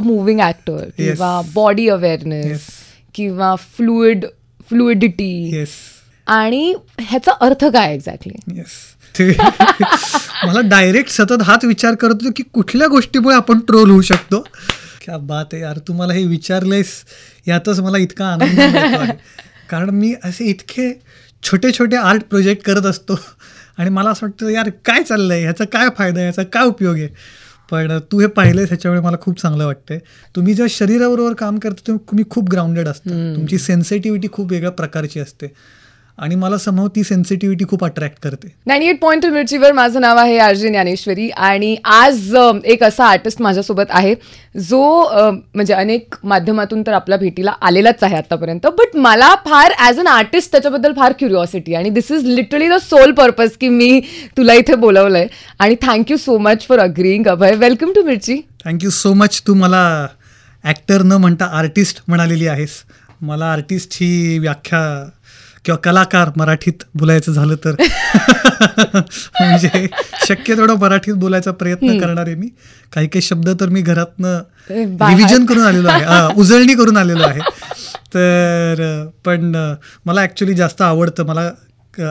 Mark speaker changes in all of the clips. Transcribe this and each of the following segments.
Speaker 1: अ moving actor किंवा body awareness किंवा fluidity, आणि ह्याचा अर्थ काय एक्झॅक्टली?
Speaker 2: मला डायरेक्ट सतत हाच विचार करत होतो की कुठल्या गोष्टीमुळे आपण ट्रोल होऊ शकतो. क्या बात आहे यार, तू मला हे विचारलेस यातच मला इतका आनंद होतो आहे. कारण मी असे इतके छोटे छोटे आर्ट प्रोजेक्ट करत असतो आणि मला असं वाटतं यार काय चाललं आहे, ह्याचा काय फायदा आहे, ह्याचा काय उपयोग आहे. पण तू हे पाहिलंयस ह्याच्यामुळे मला खूप चांगलं वाटतंय. तुम्ही जेव्हा शरीराबरोबर काम करता तुम्ही खूप ग्राउंडेड असता, तुमची सेन्सिटिव्हिटी खूप वेगळ्या प्रकारची असते आणि मला समोर ती सेन्सिटिव्हिटी खूप अट्रॅक्ट करते.
Speaker 1: 98.2 मिर्चीवर माझं नाव आहे आरजे ज्ञानेश्वरी आणि आज एक असा आर्टिस्ट माझ्यासोबत आहे जो म्हणजे अनेक माध्यमातून तर आपल्या भेटीला आलेलाच आहे आतापर्यंत, बट मला फार ॲज अन आर्टिस्ट त्याच्याबद्दल फार क्युरिओसिटी, आणि this is literally the sole purpose की मी तुला इथे बोलवलंय. आणि thank you so much for agreeing. Abhay, welcome to Mirchi.
Speaker 2: Thank you so much. तू मला ॲक्टर न म्हणता आर्टिस्ट म्हणालेली आहेस. मला आर्टिस्ट ही व्याख्या किंवा कलाकार मराठीत बोलायचं झालं तर म्हणजे शक्य तेवढं मराठीत बोलायचा प्रयत्न करणार आहे मी. काही काही शब्द तर मी घरातनं रिव्हिजन करून आलेलो आहे, उजळणी करून आलेलो आहे. तर पण मला ॲक्च्युली जास्त आवडतं मला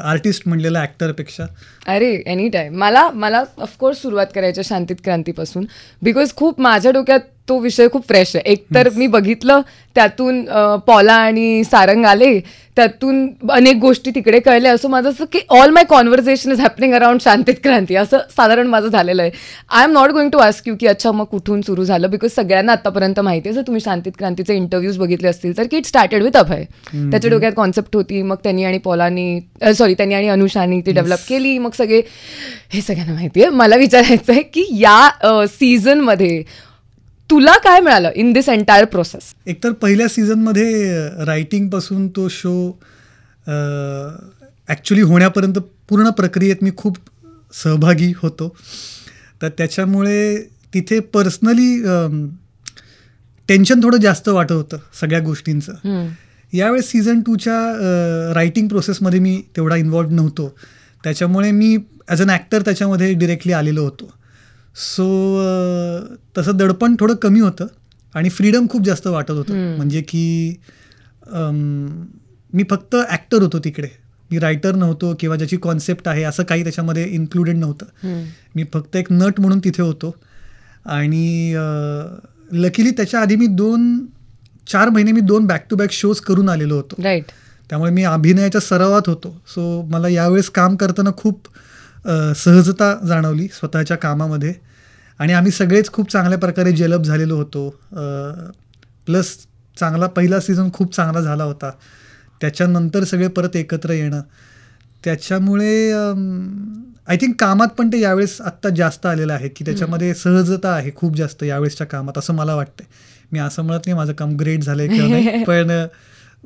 Speaker 2: आर्टिस्ट म्हणलेलं ॲक्टरपेक्षा.
Speaker 1: अरे एनी टाईम. मला ऑफकोर्स सुरुवात करायच्या शांतीत क्रांतीपासून, बिकॉज खूप माझ्या डोक्यात तो विषय खूप फ्रेश आहे. एकतर मी बघितलं त्यातून पॉला आणि सारंग आले, त्यातून अनेक गोष्टी तिकडे कळल्या. असं माझं असं की all my conversation is happening around शांतीत क्रांती असं साधारण माझं झालेलं आहे. I am not going to ask you की अच्छा मग कुठून सुरू झालं, बिकॉज सगळ्यांना आतापर्यंत माहिती आहे, जर तुम्ही शांतीत क्रांतीचे इंटरव्ह्यूज बघितले असतील तर की इट स्टार्टेड विथ अभय. त्याच्या डोक्यात कॉन्सेप्ट होती, मग त्यांनी आणि अनुषानी ती डेव्हलप केली, मग सगळे हे सगळ्यांना माहिती आहे. मला विचारायचं आहे की या सीझनमध्ये तुला काय मिळालं इन दिस एंटायर प्रोसेस?
Speaker 2: एकतर पहिल्या सीझनमध्ये रायटिंगपासून तो शो ॲक्च्युली होण्यापर्यंत पूर्ण प्रक्रियेत मी खूप सहभागी होतो. तर त्याच्यामुळे तिथे पर्सनली टेन्शन थोडं जास्त वाटत होतं सगळ्या गोष्टींचं. यावेळेस सीझन 2च्या रायटिंग प्रोसेसमध्ये मी तेवढा इन्वॉल्व नव्हतो, त्याच्यामुळे मी ॲज अन ॲक्टर त्याच्यामध्ये डिरेक्टली आलेलो होतो. सो तसं दडपण थोडं कमी होतं आणि फ्रीडम खूप जास्त वाटत होतं. म्हणजे की मी फक्त ॲक्टर होतो तिकडे, मी रायटर नव्हतो किंवा ज्याची कॉन्सेप्ट आहे असं काही त्याच्यामध्ये इन्क्लुडेड नव्हतं. मी फक्त एक नट म्हणून तिथे होतो. आणि लकीली त्याच्या आधी मी 4 महिने मी 2 बॅक टू बॅक शोज करून आलेलो होतो.
Speaker 1: राईट.
Speaker 2: त्यामुळे मी अभिनयाच्या सरावात होतो. सो मला यावेळेस काम करताना खूप सहजता जाणवली स्वतःच्या कामामध्ये आणि आम्ही सगळेच खूप चांगल्या प्रकारे जेलअप झालेलो होतो. प्लस पहिला सीझन खूप चांगला झाला होता. त्याच्यानंतर सगळे परत एकत्र येणं, त्याच्यामुळे आय थिंक कामात पण ते यावेळेस आत्ता जास्त आलेलं आहे की त्याच्यामध्ये सहजता आहे खूप जास्त यावेळेसच्या कामात, असं मला वाटतंय. मी असं म्हणत नाही माझं काम ग्रेट झालंय किंवा नाही, पण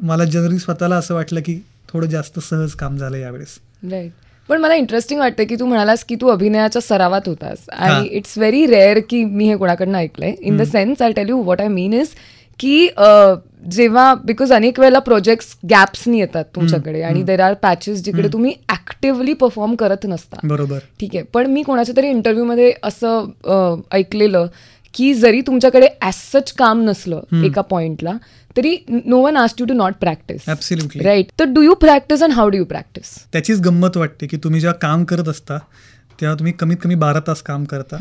Speaker 2: मला जनरली स्वतःला असं वाटलं की थोडं जास्त सहज काम झालं यावेळेस.
Speaker 1: राईट. पण मला इंटरेस्टिंग वाटतं की तू म्हणालास की तू अभिनयाच्या सरावात होतास, आणि इट्स व्हेरी रेअर की मी हे कोणाकडनं ऐकलंय. In the sense I tell you what I mean is की जेव्हा बिकॉज अनेक वेळेला प्रोजेक्ट्स गॅप्सनी येतात तुमच्याकडे आणि देर आर पॅचेस जिकडे तुम्ही ऍक्टिव्हली परफॉर्म करत नसता.
Speaker 2: बरोबर.
Speaker 1: ठीक आहे. पण मी कोणाच्या तरी इंटरव्ह्यूमध्ये असं ऐकलेलं की जरी तुमच्याकडे ॲज सच काम नसलं एका पॉइंटला तरी no one asked you to not practice.
Speaker 2: Absolutely.
Speaker 1: Right. तर do you practice and how do you practice?
Speaker 2: त्याचीच गंमत वाटते की तुम्ही जेव्हा काम करत असता तेव्हा तुम्ही कमीत कमी 12 तास काम करता,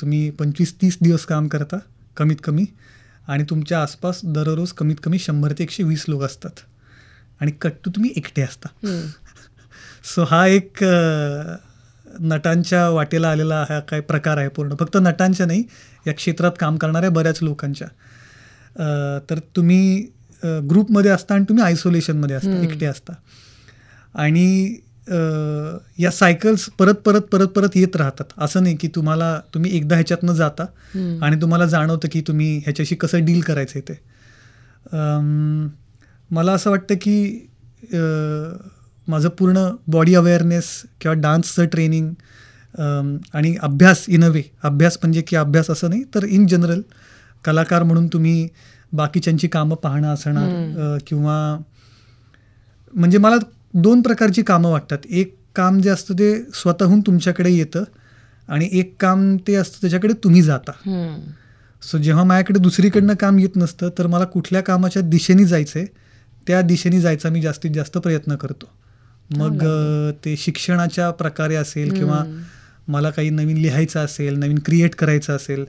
Speaker 2: तुम्ही 25-30 दिवस काम करता कमीत कमी, आणि तुमच्या आसपास दररोज कमीत कमी 100 ते 120 लोक असतात आणि कट्टू तुम्ही एकटे असता. सो हा एक नटांच्या वाटेला आलेला हा काय प्रकार आहे पूर्ण, फक्त नटांच्या नाही, या क्षेत्रात काम करणाऱ्या बऱ्याच लोकांच्या. तर तुम्ही ग्रुपमध्ये असता आणि तुम्ही आयसोलेशनमध्ये असता, एकटे असता, आणि या सायकल्स परत परत परत परत येत राहतात. असं नाही की तुम्ही एकदा ह्याच्यातनं जाता आणि तुम्हाला जाणवतं की तुम्ही ह्याच्याशी कसं डील करायचं ते. मला असं वाटतं की माझं पूर्ण बॉडी अवेअरनेस किंवा डान्सचं ट्रेनिंग आणि अभ्यास, इन अ वे अभ्यास म्हणजे की अभ्यास असं नाही तर इन जनरल कलाकार म्हणून तुम्ही बाकीच्यांची कामं पाहणं असणार, किंवा म्हणजे मला 2 प्रकारची कामं वाटतात. एक काम जे असतं ते स्वतःहून तुमच्याकडे येतं आणि एक काम ते असतं त्याच्याकडे तुम्ही जाता. सो जेव्हा माझ्याकडे दुसरीकडनं काम येत नसतं तर मला कुठल्या कामाच्या दिशेने जायचं आहे त्या दिशेने जायचा मी जास्तीत जास्त प्रयत्न करतो. मग ते शिक्षणाच्या प्रकारे असेल किंवा मला काही नवीन लिहायचं असेल, नवीन क्रिएट करायचं असेल,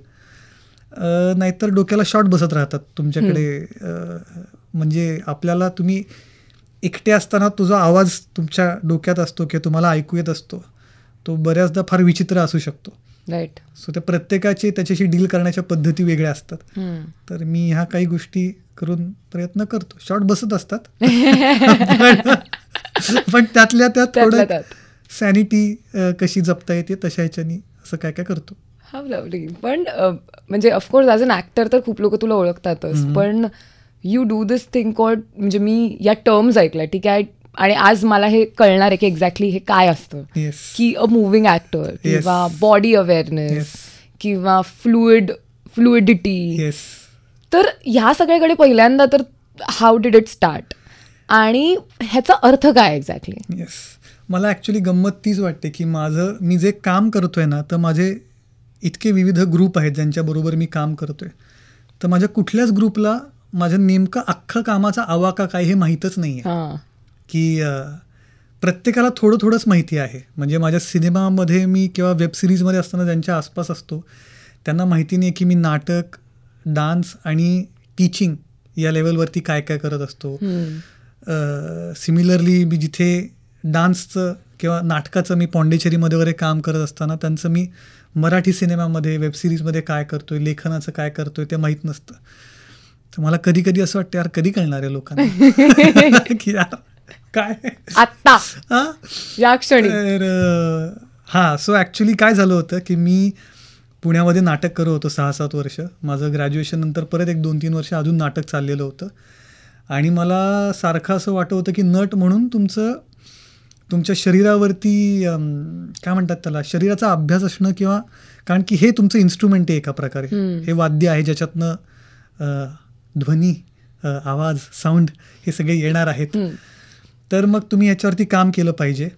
Speaker 2: नाहीतर डोक्याला शॉट बसत राहतात तुमच्याकडे. म्हणजे आपल्याला तुम्ही एकटे असताना तुझा आवाज तुमच्या डोक्यात असतो किंवा तुम्हाला ऐकू येत असतो, तो बऱ्याचदा फार विचित्र असू शकतो.
Speaker 1: राईट.
Speaker 2: सो त्या प्रत्येकाचे त्याच्याशी डील करण्याच्या पद्धती वेगळ्या असतात. तर मी ह्या काही गोष्टी करून प्रयत्न करतो. शॉर्ट बसत असतात पण त्यातल्या त्यात थोडं सॅनिटी कशी जपता येते तशा ह्याच्यानी असं काय काय करतो.
Speaker 1: हा लवली. पण म्हणजे ऑफकोर्स ॲज अन ॲक्टर तर खूप लोक तुला ओळखतातच, पण you do this thing called, म्हणजे मी या टर्म्स ऐकल्या, ठीक आहे, आणि आज मला हे कळणार आहे की एक्झॅक्टली हे काय असतं, की अ मुव्हिंग ॲक्टर किंवा बॉडी अवेअरनेस किंवा फ्लुइडिटी. तर ह्या सगळ्याकडे पहिल्यांदा तर हाऊ डिड इट स्टार्ट आणि ह्याचा अर्थ काय एक्झॅक्टली?
Speaker 2: येस, मला ॲक्च्युली गंमत तीच वाटते की मी जे काम करतोय ना, तर माझे इतके विविध ग्रुप आहेत ज्यांच्याबरोबर मी काम करतोय, तर माझ्या कुठल्याच ग्रुपला माझ्या नेमकं अख्खं कामाचा आवाका काय हे माहीतच नाही आहे. की प्रत्येकाला थोडं थोडंच माहिती आहे. म्हणजे माझ्या सिनेमामध्ये मी किंवा वेब सिरीजमध्ये असताना ज्यांच्या आसपास असतो त्यांना माहिती नाही की मी नाटक, डान्स आणि टीचिंग या लेवलवरती काय काय करत असतो. सिमिलरली मी जिथे डान्सचं किंवा नाटकाचं मी पॉंडेचेरीमध्ये वगैरे काम करत असताना त्यांचं मी मराठी सिनेमामध्ये, वेब सिरीजमध्ये काय करतोय, लेखनाचं काय करतोय ते माहीत नसतं. तर मला कधी कधी असं वाटतं यार कधी कळणार आहे लोकांना की यार काय
Speaker 1: आत्ता या क्षणी.
Speaker 2: तर सो ॲक्च्युली काय झालं होतं की मी पुण्यामध्ये नाटक करत होतो 6-7 वर्ष. माझं ग्रॅज्युएशन नंतर परत एक 2-3 वर्ष अजून नाटक चाललेलं होतं आणि मला सारखं असं वाटत होतं की नट म्हणून तुमच्या शरीरावरती काय म्हणतात त्याला, शरीराचा अभ्यास असणं, किंवा कारण की हे तुमचं इन्स्ट्रुमेंट आहे एका प्रकारे, हे वाद्य आहे ज्याच्यातनं ध्वनी, आवाज, साऊंड हे सगळे येणार आहेत. तर मग तुम्ही ह्याच्यावरती काम केलं पाहिजे.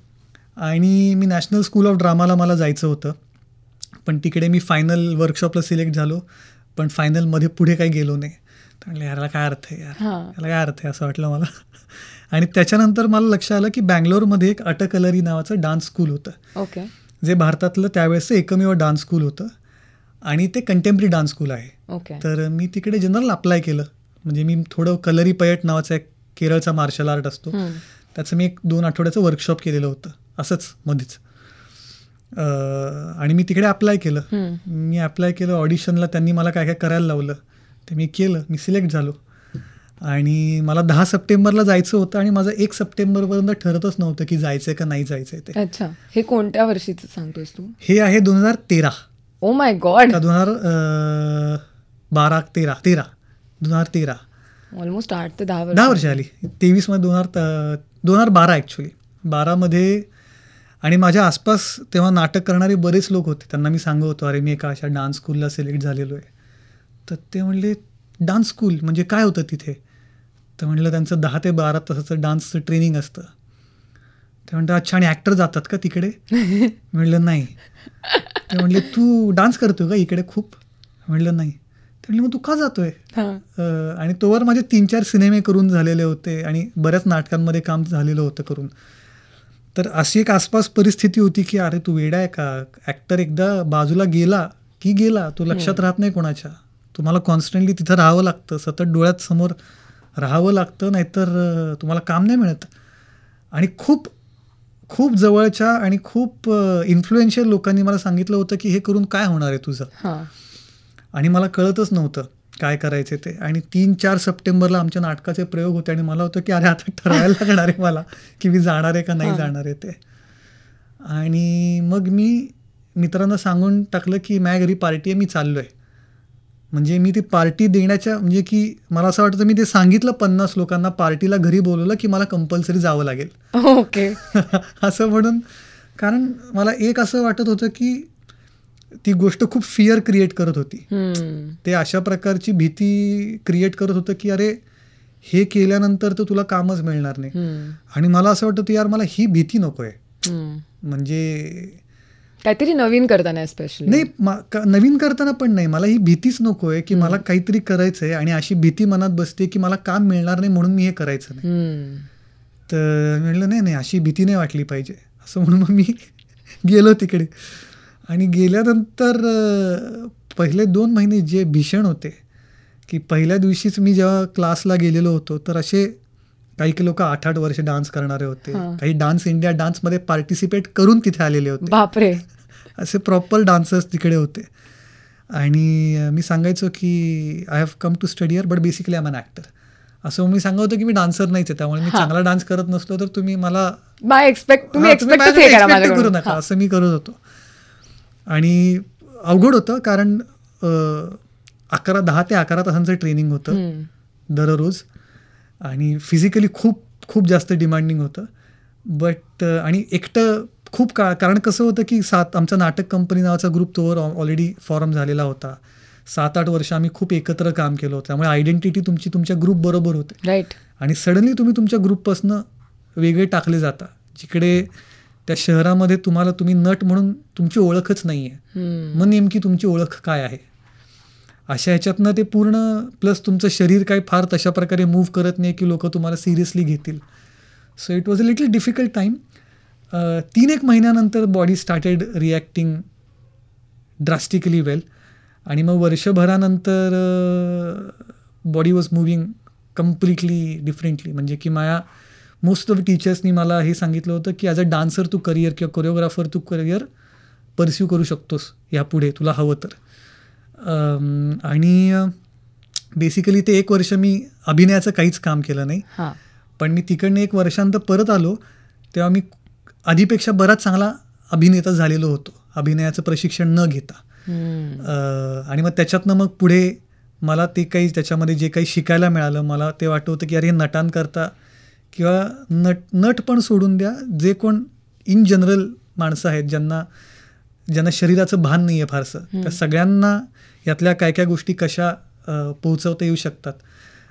Speaker 2: आणि मी नॅशनल स्कूल ऑफ ड्रामाला मला जायचं होतं, पण तिकडे मी फायनल वर्कशॉपला सिलेक्ट झालो, पण फायनलमध्ये पुढे काही गेलो नाही. तर म्हटलं याला काय अर्थ आहे यार, याला काय अर्थ आहे असं वाटलं मला. आणि त्याच्यानंतर मला लक्षात आलं की बँगलोरमध्ये एक अटकलरी नावाचं डान्स स्कूल होतं.
Speaker 1: ओके.
Speaker 2: जे भारतातलं त्यावेळेचं एकमेव डान्स स्कूल होतं आणि ते कंटेम्पररी डान्स स्कूल आहे.
Speaker 1: ओके.
Speaker 2: तर मी तिकडे जनरल अप्लाय केलं. म्हणजे मी थोडं कलरी पयट नावाचा एक केरळचा मार्शल आर्ट असतो, त्याचं मी 1-2 आठवड्याचं वर्कशॉप केलेलं होतं असंच मध्येच. आणि मी तिकडे अप्लाय केलं. मी अप्लाय केलं ऑडिशनला, त्यांनी मला काय काय करायला लावलं ते मी केलं. मी सिलेक्ट झालो आणि मला 10 सप्टेंबरला जायचं होतं आणि माझं 1 सप्टेंबरपर्यंत ठरतच नव्हतं की जायचंय का नाही जायचंय ते.
Speaker 1: अच्छा, हे कोणत्या वर्षीचं सांगतोयस तू?
Speaker 2: हे आहे 2013.
Speaker 1: Oh my God.
Speaker 2: 2013
Speaker 1: ऑलमोस्ट 8 ते 10
Speaker 2: वर्ष आली. 23 मध्ये 2012 ॲक्च्युली 12मध्ये. आणि माझ्या आसपास तेव्हा नाटक करणारे बरेच लोक होते, त्यांना मी सांगत होतो अरे मी एका अशा डान्स स्कूलला सिलेक्ट झालेलो आहे. तर ते म्हणले डान्स स्कूल म्हणजे काय होतं तिथे? तर म्हणलं त्यांचं 10 ते 12 तासाचं डान्सचं ट्रेनिंग असतं. ते म्हणतात अच्छा, आणि ॲक्टर जातात का तिकडे? म्हणलं नाही. ते म्हणले तू डान्स करतो का इकडे खूप? म्हणलं नाही. ते म्हणले मग तू का जातोय? आणि तोवर माझे 3-4 सिनेमे करून झालेले होते आणि बऱ्याच नाटकांमध्ये काम झालेलं होतं करून. तर अशी एक आसपास परिस्थिती होती की अरे तू वेडा आहे का? ॲक्टर एकदा बाजूला गेला की गेला, तो लक्षात राहत नाही कोणाच्या. तुम्हाला कॉन्स्टंटली तिथं राहावं लागतं, सतत डोळ्यात समोर राहावं लागतं, नाहीतर तुम्हाला काम नाही मिळत. आणि खूप खूप जवळच्या आणि खूप इन्फ्लुएन्शियल लोकांनी मला सांगितलं होतं की हे करून काय होणार आहे तुझं. आणि मला कळतच नव्हतं काय करायचे ते. आणि 3-4 सप्टेंबरला आमच्या नाटकाचे प्रयोग होते आणि मला होतं की अरे आता ठरवायला लागणार आहे मला की मी जाणार आहे का नाही जाणार आहे ते. आणि मग मी मित्रांना सांगून टाकलं की माझ्या घरी पार्टी आहे, मी चाललो आहे. म्हणजे मी ती पार्टी देण्याच्या, म्हणजे की मला असं वाटतं मी ते सांगितलं 50 लोकांना, पार्टीला घरी बोलवलं की मला कंपल्सरी जावं लागेल.
Speaker 1: ओके.
Speaker 2: असं म्हणून, कारण मला एक असं वाटत होतं की ती गोष्ट खूप फिअर क्रिएट करत होती. ते अशा प्रकारची भीती क्रिएट करत होतं की अरे हे केल्यानंतर तर तुला कामच मिळणार नाही. आणि मला असं वाटतं यार मला ही भीती नको आहे. म्हणजे
Speaker 1: काहीतरी नवीन करताना स्पेशली.
Speaker 2: नाही, नवीन करताना पण नाही, मला ही भीतीच नको आहे की मला काहीतरी करायचंय आणि अशी भीती मनात बसते की मला काम मिळणार नाही म्हणून मी हे करायचं नाही. तर म्हटलं नाही अशी भीती नाही वाटली पाहिजे असं म्हणून मग मी गेलो तिकडे. आणि गेल्यानंतर पहिले 2 महिने जे भीषण होते की पहिल्या दिवशीच मी जेव्हा क्लासला गेलेलो होतो तर असे काही लोक 8-8 वर्ष डान्स करणारे होते, काही डान्स इंडिया डान्समध्ये पार्टिसिपेट करून तिथे आलेले होते.
Speaker 1: बापरे.
Speaker 2: असे प्रॉपर डान्सर्स तिकडे होते. आणि मी सांगायचो की I have come to study here but basically I am an actor. असं मी सांगत होतो की मी डान्सर नाहीच आहे, त्यामुळे मी चांगला डान्स करत नसलो तर तुम्ही मला
Speaker 1: एक्सपेक्ट
Speaker 2: करू नका असं मी करत होतो. आणि अवघड होतं कारण 10 ते 11 तासांचं ट्रेनिंग होतं दररोज आणि फिजिकली खूप खूप जास्त डिमांडिंग होतं. बट आणि एकटं खूप काळ, कारण कसं होतं की आमचा नाटक कंपनी नावाचा ग्रुप तोवर ऑलरेडी फॉर्म झालेला होता. 7-8 वर्ष आम्ही खूप एकत्र काम केलं होतं, त्यामुळे आयडेंटिटी तुमची तुमच्या ग्रुप बरोबर होते.
Speaker 1: राईट.
Speaker 2: आणि सडनली तुम्ही तुमच्या ग्रुपपासून वेगळे टाकले जाता, जिकडे त्या शहरामध्ये तुम्ही नट म्हणून तुमची ओळखच नाही आहे. मग नेमकी तुमची ओळख काय आहे अशा ह्याच्यातनं ते पूर्ण, प्लस तुमचं शरीर काही फार तशा प्रकारे मूव्ह करत नाही की लोक तुम्हाला सिरियसली घेतील. So it was a little difficult time. 3-1 महिन्यानंतर body started reacting drastically well. आणि मग वर्षभरानंतर body was moving completely differently. म्हणजे की मोस्ट ऑफ टीचर्सनी मला हे सांगितलं होतं की ॲज अ डान्सर तू करिअर किंवा कोरिओग्राफर तू करिअर परस्यू करू शकतोस यापुढे तुला हवं तर. आणि बेसिकली ते 1 वर्ष मी अभिनयाचं काहीच काम केलं नाही. पण मी तिकडनं 1 वर्षांत परत आलो तेव्हा मी आधीपेक्षा बराच चांगला अभिनेता झालेलो होतो, अभिनयाचं प्रशिक्षण न घेता. आणि मग त्याच्यातनं मग पुढे मला ते काही त्याच्यामध्ये जे काही शिकायला मिळालं, मला ते वाटतं की अरे नटांकरता किंवा नट पण सोडून द्या, जे कोण इन जनरल माणसं आहेत ज्यांना शरीराचं भान नाही आहे फारसं, त्या सगळ्यांना यातल्या काय गोष्टी कशा पोहोचवता येऊ शकतात.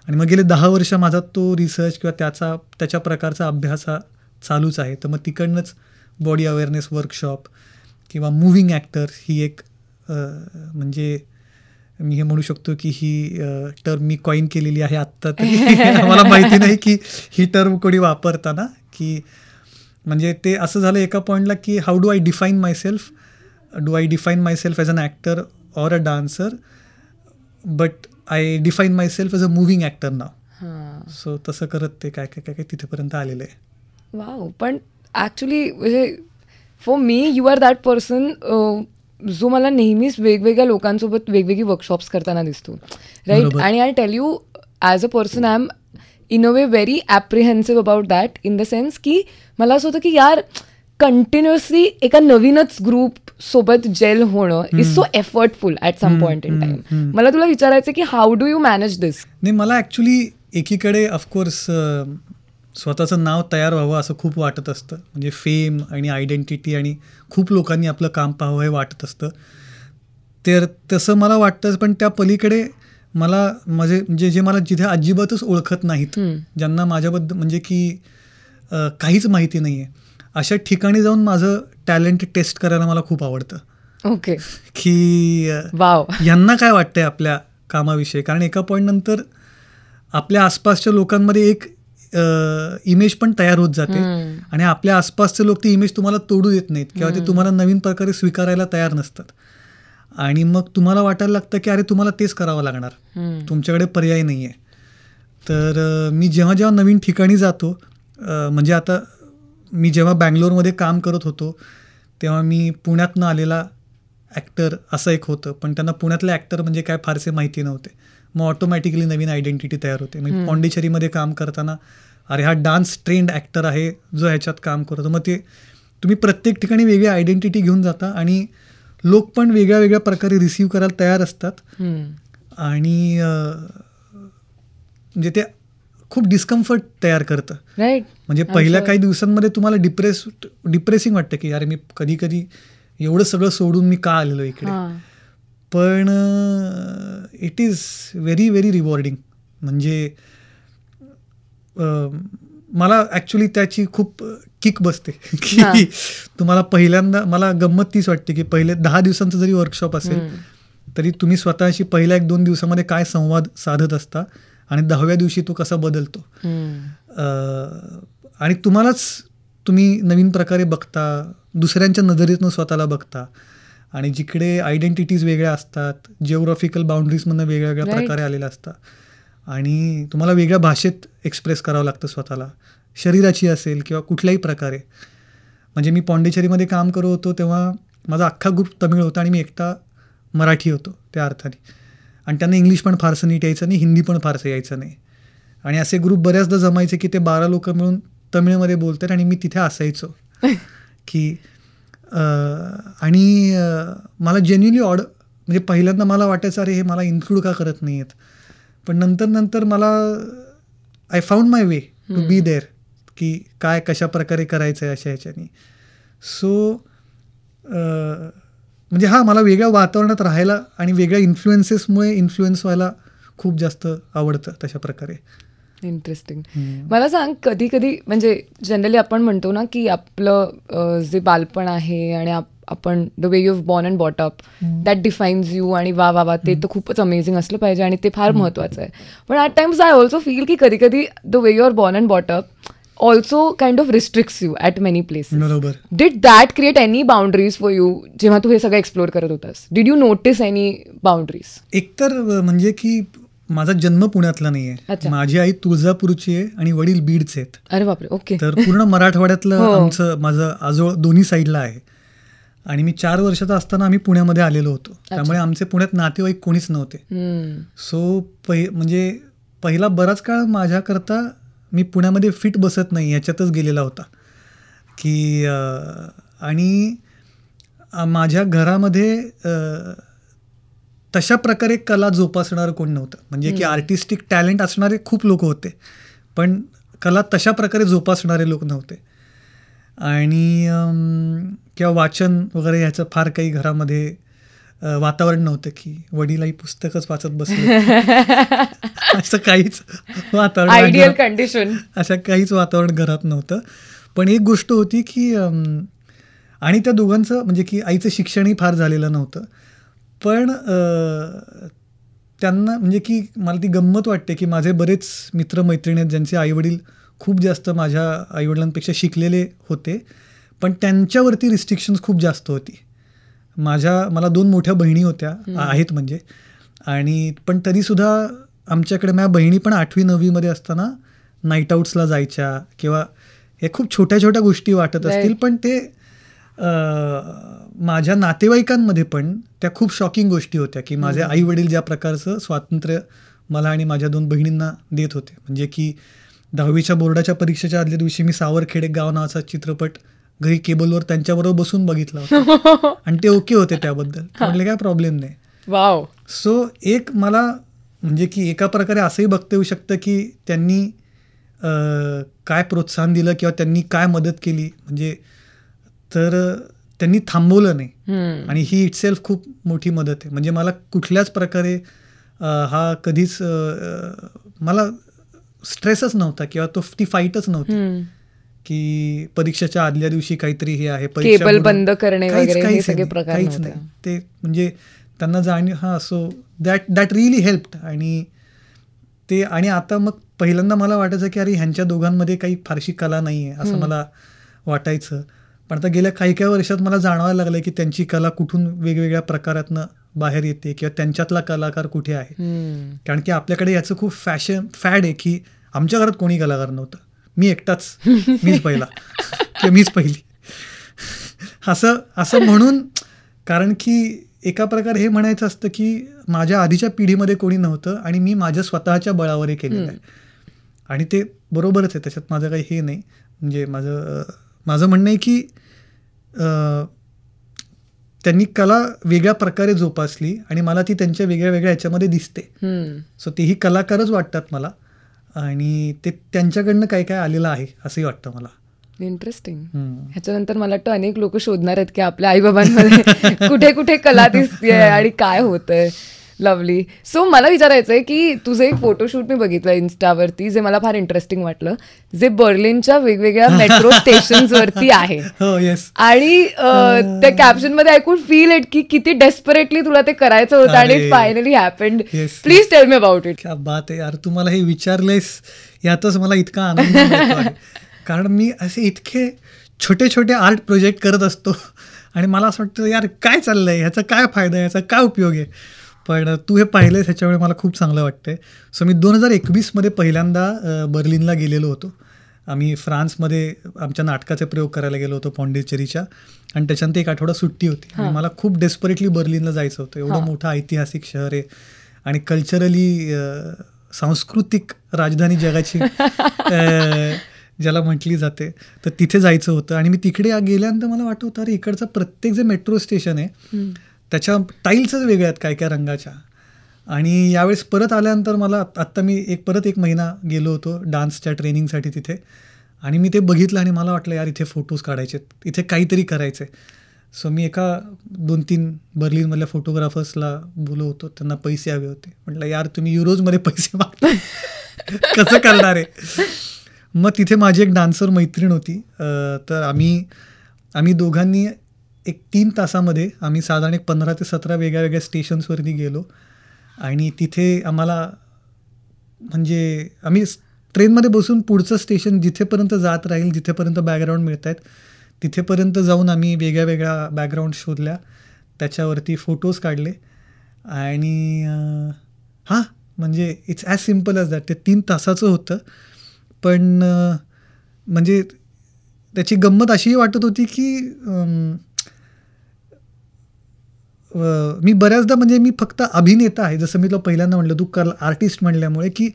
Speaker 2: आणि मग गेले 10 वर्ष माझा तो रिसर्च किंवा त्याच्या प्रकारचा अभ्यास हा चालूच आहे. तर मग तिकडनंच बॉडी अवेअरनेस वर्कशॉप किंवा मूव्हिंग ॲक्टर ही एक म्हणजे मी हे म्हणू शकतो की ही टर्म मी कॉईन केलेली आहे आत्ता तरी. मला माहिती नाही की ही टर्म कोणी वापरताना, की म्हणजे ते असं झालं एका पॉईंटला की how do I define myself, do I define myself as an actor or a dancer, but I define myself as a moving actor now. So तसं करत ते काय तिथेपर्यंत आलेलं आहे.
Speaker 1: वाव. पण ॲक्च्युली म्हणजे for me you are that person जो मला नेहमीच वेगवेगळ्या लोकांसोबत वेगवेगळी वर्कशॉप्स करताना दिसतो, राईट. आणि I tell you as a person I am in a way very apprehensive about that, in the sense की मला असं होतं की यार कंटिन्युअसली एका नवीनच ग्रुप सोबत जेल होणं is so effortful at some point in time. मला तुला विचारायचं की how do you manage this?
Speaker 2: नाही, मला ॲक्च्युली एकीकडे ऑफकोर्स स्वतःचं नाव तयार व्हावं असं खूप वाटत असतं, म्हणजे फेम आणि आयडेंटिटी आणि खूप लोकांनी आपलं काम पाहावं हे वाटत असतं. तर तसं मला वाटतंच. पण त्या पलीकडे मला म्हणजे जे मला जिथे अजिबातच ओळखत नाहीत, ज्यांना माझ्याबद्दल म्हणजे की काहीच माहिती नाही आहे, अशा ठिकाणी जाऊन माझं टॅलेंट टेस्ट करायला मला खूप आवडतं.
Speaker 1: ओके.
Speaker 2: की
Speaker 1: वाव,
Speaker 2: यांना काय वाटतंय आपल्या कामाविषयी. कारण एका पॉईंट नंतर आपल्या आसपासच्या लोकांमध्ये एक इमेज पण तयार होत जाते आणि आपल्या आसपासचे लोक ती इमेज तुम्हाला तोडू देत नाहीत किंवा ते तुम्हाला नवीन प्रकारे स्वीकारायला तयार नसतात. आणि मग तुम्हाला वाटायला लागतं की अरे तुम्हाला तेच करावं लागणार, तुमच्याकडे पर्याय नाही आहे. तर मी जेव्हा नवीन ठिकाणी जातो, म्हणजे आता मी जेव्हा बँगलोरमध्ये काम करत होतो तेव्हा मी पुण्यातनं आलेला ॲक्टर असं एक होतं, पण त्यांना पुण्यातले ॲक्टर म्हणजे काय फारसे माहिती नव्हते. मग ऑटोमॅटिकली नवीन आयडेंटिटी तयार होते. म्हणजे पॉंडिचेरीमध्ये काम करताना अरे हा डान्स ट्रेंड ॲक्टर आहे जो ह्याच्यात काम करतो. मग ते तुम्ही प्रत्येक ठिकाणी वेगळी आयडेंटिटी घेऊन जाता आणि लोक पण वेगळ्या वेगळ्या प्रकारे रिसीव्ह करायला तयार असतात. आणि म्हणजे ते खूप डिस्कम्फर्ट तयार करतं,
Speaker 1: राईट.
Speaker 2: म्हणजे पहिल्या काही दिवसांमध्ये तुम्हाला डिप्रेसिंग वाटतं की अरे मी कधी एवढं सगळं सोडून मी का आलेलो इकडे. पण it is very very rewarding. म्हणजे मला ॲक्च्युली त्याची खूप किक बसते की तुम्हाला पहिल्यांदा, मला गंमत तीच वाटते की पहिले 10 दिवसांचं जरी वर्कशॉप असेल तरी तुम्ही स्वतःशी पहिल्या 1-2 दिवसामध्ये काय संवाद साधत असता आणि 10व्या दिवशी तो कसा बदलतो. आणि तुम्ही नवीन प्रकारे बघता, दुसऱ्यांच्या नजरेतनं स्वतःला बघता आणि जिकडे आयडेंटिटीज वेगळ्या असतात, जिओग्राफिकल बाउंड्रीजमधनं वेगळ्या प्रकारे आलेल्या असतात आणि तुम्हाला वेगळ्या भाषेत एक्सप्रेस करावं लागतं स्वतःला, शरीराची असेल किंवा कुठल्याही प्रकारे. म्हणजे मी पॉंडिचेरीमध्ये काम करत होतो तेव्हा माझा अख्खा ग्रुप तमिळ होता आणि मी एकटा मराठी होतो त्या अर्थाने. आणि त्यांना इंग्लिश पण फारसं नीट यायचं नाही, हिंदी पण फारसं यायचं नाही. आणि असे ग्रुप बऱ्याचदा जमायचे की ते 12 लोक मिळून तमिळमध्ये बोलतात आणि मी तिथे असायचो की आणि मला जेन्युअनली म्हणजे पहिल्यांदा मला वाटायचं अरे हे मला इन्क्लूड का करत नाही आहेत. पण नंतर मला I found my way to be there की काय कशा प्रकारे करायचं आहे अशा ह्याच्यानी. सो म्हणजे मला वेगळ्या वातावरणात राहायला आणि वेगळ्या इन्फ्लुएन्सेसमुळे इन्फ्लुएन्स व्हायला खूप जास्त आवडतं तशा प्रकारे.
Speaker 1: इंटरेस्टिंग. मला सांग, कधी कधी म्हणजे जनरली आपण म्हणतो ना की आपलं जे बालपण आहे आणि आपण the way you have born and brought up that defines you आणि वा ते तर खूपच अमेझिंग असलं पाहिजे आणि ते फार महत्त्वाचं आहे. पण at times I also feel की कधी कधी the way you are born and brought up also kind of restricts you at many places.
Speaker 2: बरोबर.
Speaker 1: Did that create any boundaries for you जेव्हा तू हे सगळं एक्सप्लोर करत होतास? Did you notice any boundaries?
Speaker 2: एकतर म्हणजे की माझा जन्म पुण्यातला नाहीये, माझी आई तुळजापूरची आहे आणि वडील बीडचे आहेत.
Speaker 1: अरे बापरे. ओके.
Speaker 2: तर पूर्ण मराठवाड्यातलं माझं आजोळ दोन्ही साईडला आहे. आणि मी 4 वर्षाचा असताना आम्ही पुण्यामध्ये आलेलो होतो, त्यामुळे आमचे पुण्यात नातेवाईक कोणीच नव्हते. सो म्हणजे पहिला बराच काळ माझ्याकरता मी पुण्यामध्ये फिट बसत नाही याच्यातच गेलेला होता की आणि माझ्या घरामध्ये तशा प्रकारे कला जोपासणारं कोण नव्हतं. म्हणजे की आर्टिस्टिक टॅलेंट असणारे खूप लोक होते पण कला तशा प्रकारे जोपासणारे लोक नव्हते. आणि किंवा वाचन वगैरे ह्याचं फार काही घरामध्ये वातावरण नव्हतं की वडीलही पुस्तकच वाचत बसले असं काहीच वातावरण,
Speaker 1: आयडियल कंडिशन,
Speaker 2: अशा काहीच वातावरण घरात नव्हतं. पण एक गोष्ट होती की आणि त्या दोघांचं म्हणजे की आईचं शिक्षणही फार झालेलं नव्हतं पण त्यांना म्हणजे की मला ती गंमत वाटते की माझे बरेच मित्रमैत्रिणी आहेत ज्यांचे आईवडील खूप जास्त माझ्या आईवडिलांपेक्षा शिकलेले होते पण त्यांच्यावरती रिस्ट्रिक्शन्स खूप जास्त होती. मला 2 मोठ्या बहिणी होत्या आहेत म्हणजे, आणि पण तरीसुद्धा आमच्याकडे माझ्या बहिणी पण 8वी-9वीमध्ये असताना नाईट आउट्सला जायच्या किंवा हे खूप छोट्या छोट्या गोष्टी वाटत असतील पण ते माझ्या नातेवाईकांमध्ये पण त्या खूप शॉकिंग गोष्टी होत्या की माझे आई वडील ज्या प्रकारचं स्वातंत्र्य मला आणि माझ्या 2 बहिणींना देत होते. म्हणजे की 10वीच्या बोर्डाच्या परीक्षेच्या आदल्या दिवशी मी सावरखेड एक गाव नावाचा चित्रपट घरी केबलवर त्यांच्याबरोबर बसून बघितला होता आणि ते ओके होते त्याबद्दल, म्हटले काय प्रॉब्लेम नाही.
Speaker 1: वाव.
Speaker 2: सो एक मला म्हणजे की एका प्रकारे असंही बघता येऊ शकतं की त्यांनी काय प्रोत्साहन दिलं किंवा त्यांनी काय मदत केली, म्हणजे तर त्यांनी थांबवलं नाही आणि ही इटसेल्फ खूप मोठी मदत आहे. म्हणजे मला कुठल्याच प्रकारे हा कधीच मला स्ट्रेसच नव्हता किंवा ती फाईटच नव्हती की परीक्षेच्या आदल्या दिवशी काहीतरी हे आहे,
Speaker 1: केबल बंद करणे वगैरे हे सगळे प्रकार
Speaker 2: काहीच नाही. ते म्हणजे त्यांना जाणीव सो दॅट रिअली हेल्प्ड. आणि आता मग पहिल्यांदा मला वाटायचं की अरे ह्यांच्या दोघांमध्ये काही फारशी कला नाही आहे असं मला वाटायचं. पण आता गेल्या काही वर्षात मला जाणवायला लागलं की त्यांची कला कुठून वेगवेगळ्या प्रकारातनं बाहेर येते किंवा त्यांच्यातला कलाकार कुठे आहे. कारण की आपल्याकडे याचं खूप फॅड आहे की आमच्या घरात कोणी कलाकार नव्हतं, मी एकटाच, मीच पहिला किंवा मीच पहिली असं म्हणून. कारण की एका प्रकारे हे म्हणायचं असतं की माझ्या आधीच्या पिढीमध्ये कोणी नव्हतं आणि मी माझ्या स्वतःच्या बळावर हे केलेलं आहे आणि ते बरोबरच आहे, त्याच्यात माझं काही हे नाही. म्हणजे माझं म्हणणं आहे की त्यांनी कला वेगळ्या प्रकारे जोपासली आणि मला ती त्यांच्या वेगळ्या वेगळ्या ह्याच्यामध्ये दिसते. सो तेही कलाकारच वाटतात मला आणि ते त्यांच्याकडनं काय काय आलेलं आहे असंही वाटतं मला.
Speaker 1: इंटरेस्टिंग. ह्याच्यानंतर मला वाटतं अनेक लोक शोधणार आहेत की आपल्या आईबाबांमध्ये कुठे कुठे कला दिसतेय आणि काय होतंय. लवली. सो मला विचारायचंय की तुझं एक फोटोशूट मी बघितलं इन्स्टावरती जे मला फार इंटरेस्टिंग वाटलं, जे बर्लिनच्या वेगवेगळ्या मेट्रो स्टेशन्स वरती आहे.
Speaker 2: हो येस.
Speaker 1: आणि त्या कॅप्शन मध्ये आय कुड फील इट की किती डेस्परेटली तुला ते करायचं होतं आणि it finally happened. Please tell me about it.
Speaker 2: क्या बात आहे यार, तुम्हाला हे विचारलेस यातच मला इतका आनंद मिळतो आहे. कारण मी असे इतके छोटे छोटे आर्ट प्रोजेक्ट करत असतो आणि मला असं वाटतं यार काय चाललंय, ह्याचा काय फायदा आहे, ह्याचा काय उपयोग आहे. पण तू हे पाहिलंयस ह्याच्यामुळे मला खूप चांगलं वाटतंय. सो मी 2021 पहिल्यांदा बर्लिनला गेलेलो होतो. आम्ही फ्रान्समध्ये आमच्या नाटकाचे प्रयोग करायला गेलो होतो पॉंडिचेरीच्या, आणि त्याच्यानंतर एक आठवडा सुट्टी होती आणि मला खूप डेस्परेटली बर्लिनला जायचं होतं. एवढं मोठं ऐतिहासिक शहर आहे आणि कल्चरली सांस्कृतिक राजधानी जगाची ज्याला म्हटली जाते, तर तिथे जायचं होतं. आणि मी तिकडे गेल्यानंतर मला वाटत होतं अरे इकडचं प्रत्येक जे मेट्रो स्टेशन आहे त्याच्या टाईल्सच वेगळ्या आहेत काय काय रंगाच्या. आणि यावेळेस परत आल्यानंतर मला आत्ता मी परत एक महिना गेलो होतो डान्सच्या ट्रेनिंगसाठी तिथे, आणि मी ते बघितलं आणि मला वाटलं यार इथे फोटोज काढायचे, इथे काहीतरी करायचं आहे. सो मी 2-3 बर्लिनमधल्या फोटोग्राफर्सला बोलवलं होतो, त्यांना पैसे हवे होते. म्हटलं यार तुम्ही युरोजमध्ये पैसे मागता कसं करणार आहे. मग तिथे माझी एक डान्सर मैत्रीण होती, तर आम्ही दोघांनी 3 तासामध्ये आम्ही साधारण 15 ते 17 वेगळ्या वेगळ्या स्टेशन्सवरती गेलो. आणि तिथे आम्हाला म्हणजे आम्ही ट्रेनमध्ये बसून पुढचं स्टेशन जिथेपर्यंत जात राहील, जिथेपर्यंत बॅकग्राऊंड मिळत आहेत तिथेपर्यंत जाऊन आम्ही वेगळ्या वेगळ्या बॅकग्राऊंड शोधल्या, त्याच्यावरती फोटोज काढले. आणि हां म्हणजे it's as simple as that. ते 3 तासाचं होतं, पण म्हणजे त्याची गंमत अशीही वाटत होती की मी बऱ्याचदा म्हणजे मी फक्त अभिनेता आहे, जसं मी तुला पहिल्यांदा म्हटलं तू आर्टिस्ट म्हणल्यामुळे की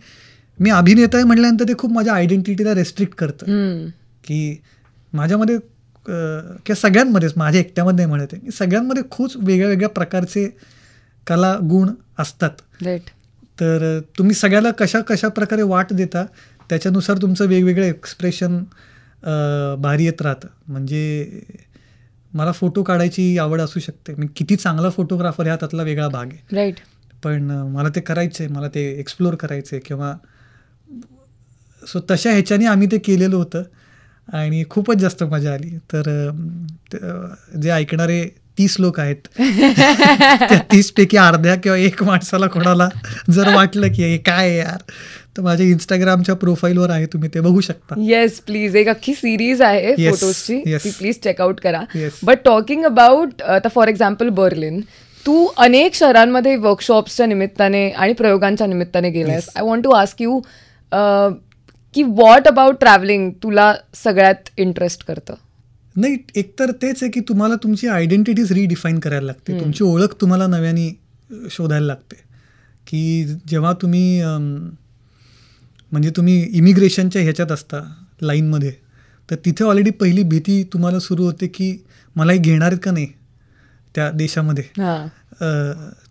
Speaker 2: मी अभिनेता आहे म्हटल्यानंतर ते खूप माझ्या आयडेंटिटीला रेस्ट्रिक्ट करतं. की माझ्यामध्ये किंवा सगळ्यांमध्येच, माझ्या एकट्यामध्ये नाही म्हणत आहे मी, सगळ्यांमध्ये खूप वेगळ्या वेगळ्या प्रकारचे कला गुण असतात. तर तुम्ही सगळ्याला कशा प्रकारे वाट देता त्याच्यानुसार तुमचं वेगवेगळं एक्सप्रेशन भारी येत राहतं. म्हणजे मला फोटो काढायची आवड असू शकते, मी किती चांगला फोटोग्राफर ह्या त्यातला वेगळा भाग आहे.
Speaker 1: राईट.
Speaker 2: पण मला ते करायचं आहे, मला ते एक्सप्लोअर करायचं आहे किंवा सो तशा ह्याच्याने आम्ही ते केलेलं होतं आणि खूपच जास्त मजा आली. तर जे ऐकणारे 30 लोक आहेत त्या 30पैकी अर्ध्या किंवा एक माणसाला कोणाला जर वाटलं की हे काय आहे यार, तर माझ्या इंस्टाग्रामच्या प्रोफाईलवर आहे, तुम्ही ते बघू शकता.
Speaker 1: येस प्लीज, एक अख्खी सिरीज आहे फोटोजची, ती प्लीज चेकआउट करा. बट टॉकिंग अबाउट आता फॉर एक्झाम्पल बर्लिन, तू अनेक शहरांमध्ये वर्कशॉप्सच्या निमित्ताने आणि प्रयोगांच्या निमित्ताने गेलायस. I want to ask you की व्हॉट अबाउट ट्रॅव्हलिंग तुला सगळ्यात इंटरेस्ट करतं?
Speaker 2: नाही, एकतर तेच आहे की तुम्हाला तुमची आयडेंटिटीज रिडिफाईन करायला लागते, तुमची ओळख तुम्हाला नव्याने शोधायला लागते. की जेव्हा तुम्ही म्हणजे तुम्ही इमिग्रेशनच्या ह्याच्यात असता लाईनमध्ये, तर तिथे ऑलरेडी पहिली भीती तुम्हाला सुरू होते की मला हे घेणार आहेत का नाही त्या देशामध्ये.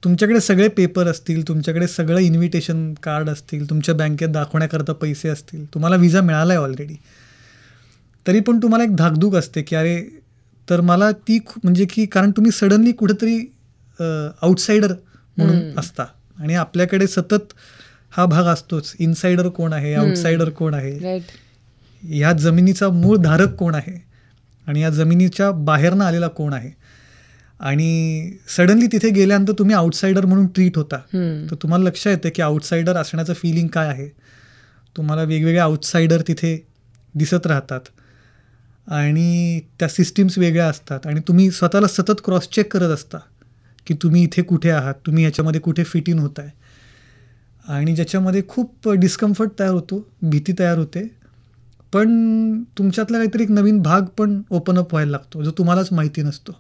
Speaker 2: तुमच्याकडे सगळे पेपर असतील, तुमच्याकडे सगळं इन्व्हिटेशन कार्ड असतील, तुमच्या बँकेत दाखवण्याकरता पैसे असतील, तुम्हाला विजा मिळाला आहे ऑलरेडी, तरी पण तुम्हाला एक धाकधूक असते की अरे, तर मला ती म्हणजे की कारण तुम्ही सडनली कुठेतरी आउटसाइडर म्हणून असता आणि आपल्याकडे सतत हा भाग असतोच, इनसाइडर कोण आहे, आउटसाइडर कोण आहे, ह्या जमिनीचा मूळ धारक कोण आहे आणि या जमिनीच्या बाहेरनं आलेला कोण आहे. आणि सडनली तिथे गेल्यानंतर तुम्ही आउटसाइडर म्हणून ट्रीट होता, तर तुम्हाला लक्षात येतं की आउटसाइडर असण्याचं फिलिंग काय आहे. तुम्हाला वेगवेगळे आउटसाइडर तिथे दिसत राहतात आणि त्या सिस्टीम्स वेगळ्या असतात आणि तुम्ही स्वतःला सतत क्रॉस चेक करत असता की तुम्ही इथे कुठे आहात, तुम्ही ह्याच्यामध्ये कुठे फिट इन होत आहे. आणि ज्याच्यामध्ये खूप डिस्कम्फर्ट तयार होतो, भीती तयार होते, पण तुमच्यातला काहीतरी एक नवीन भाग पण ओपन अप व्हायला लागतो जो तुम्हालाच माहिती नसतो.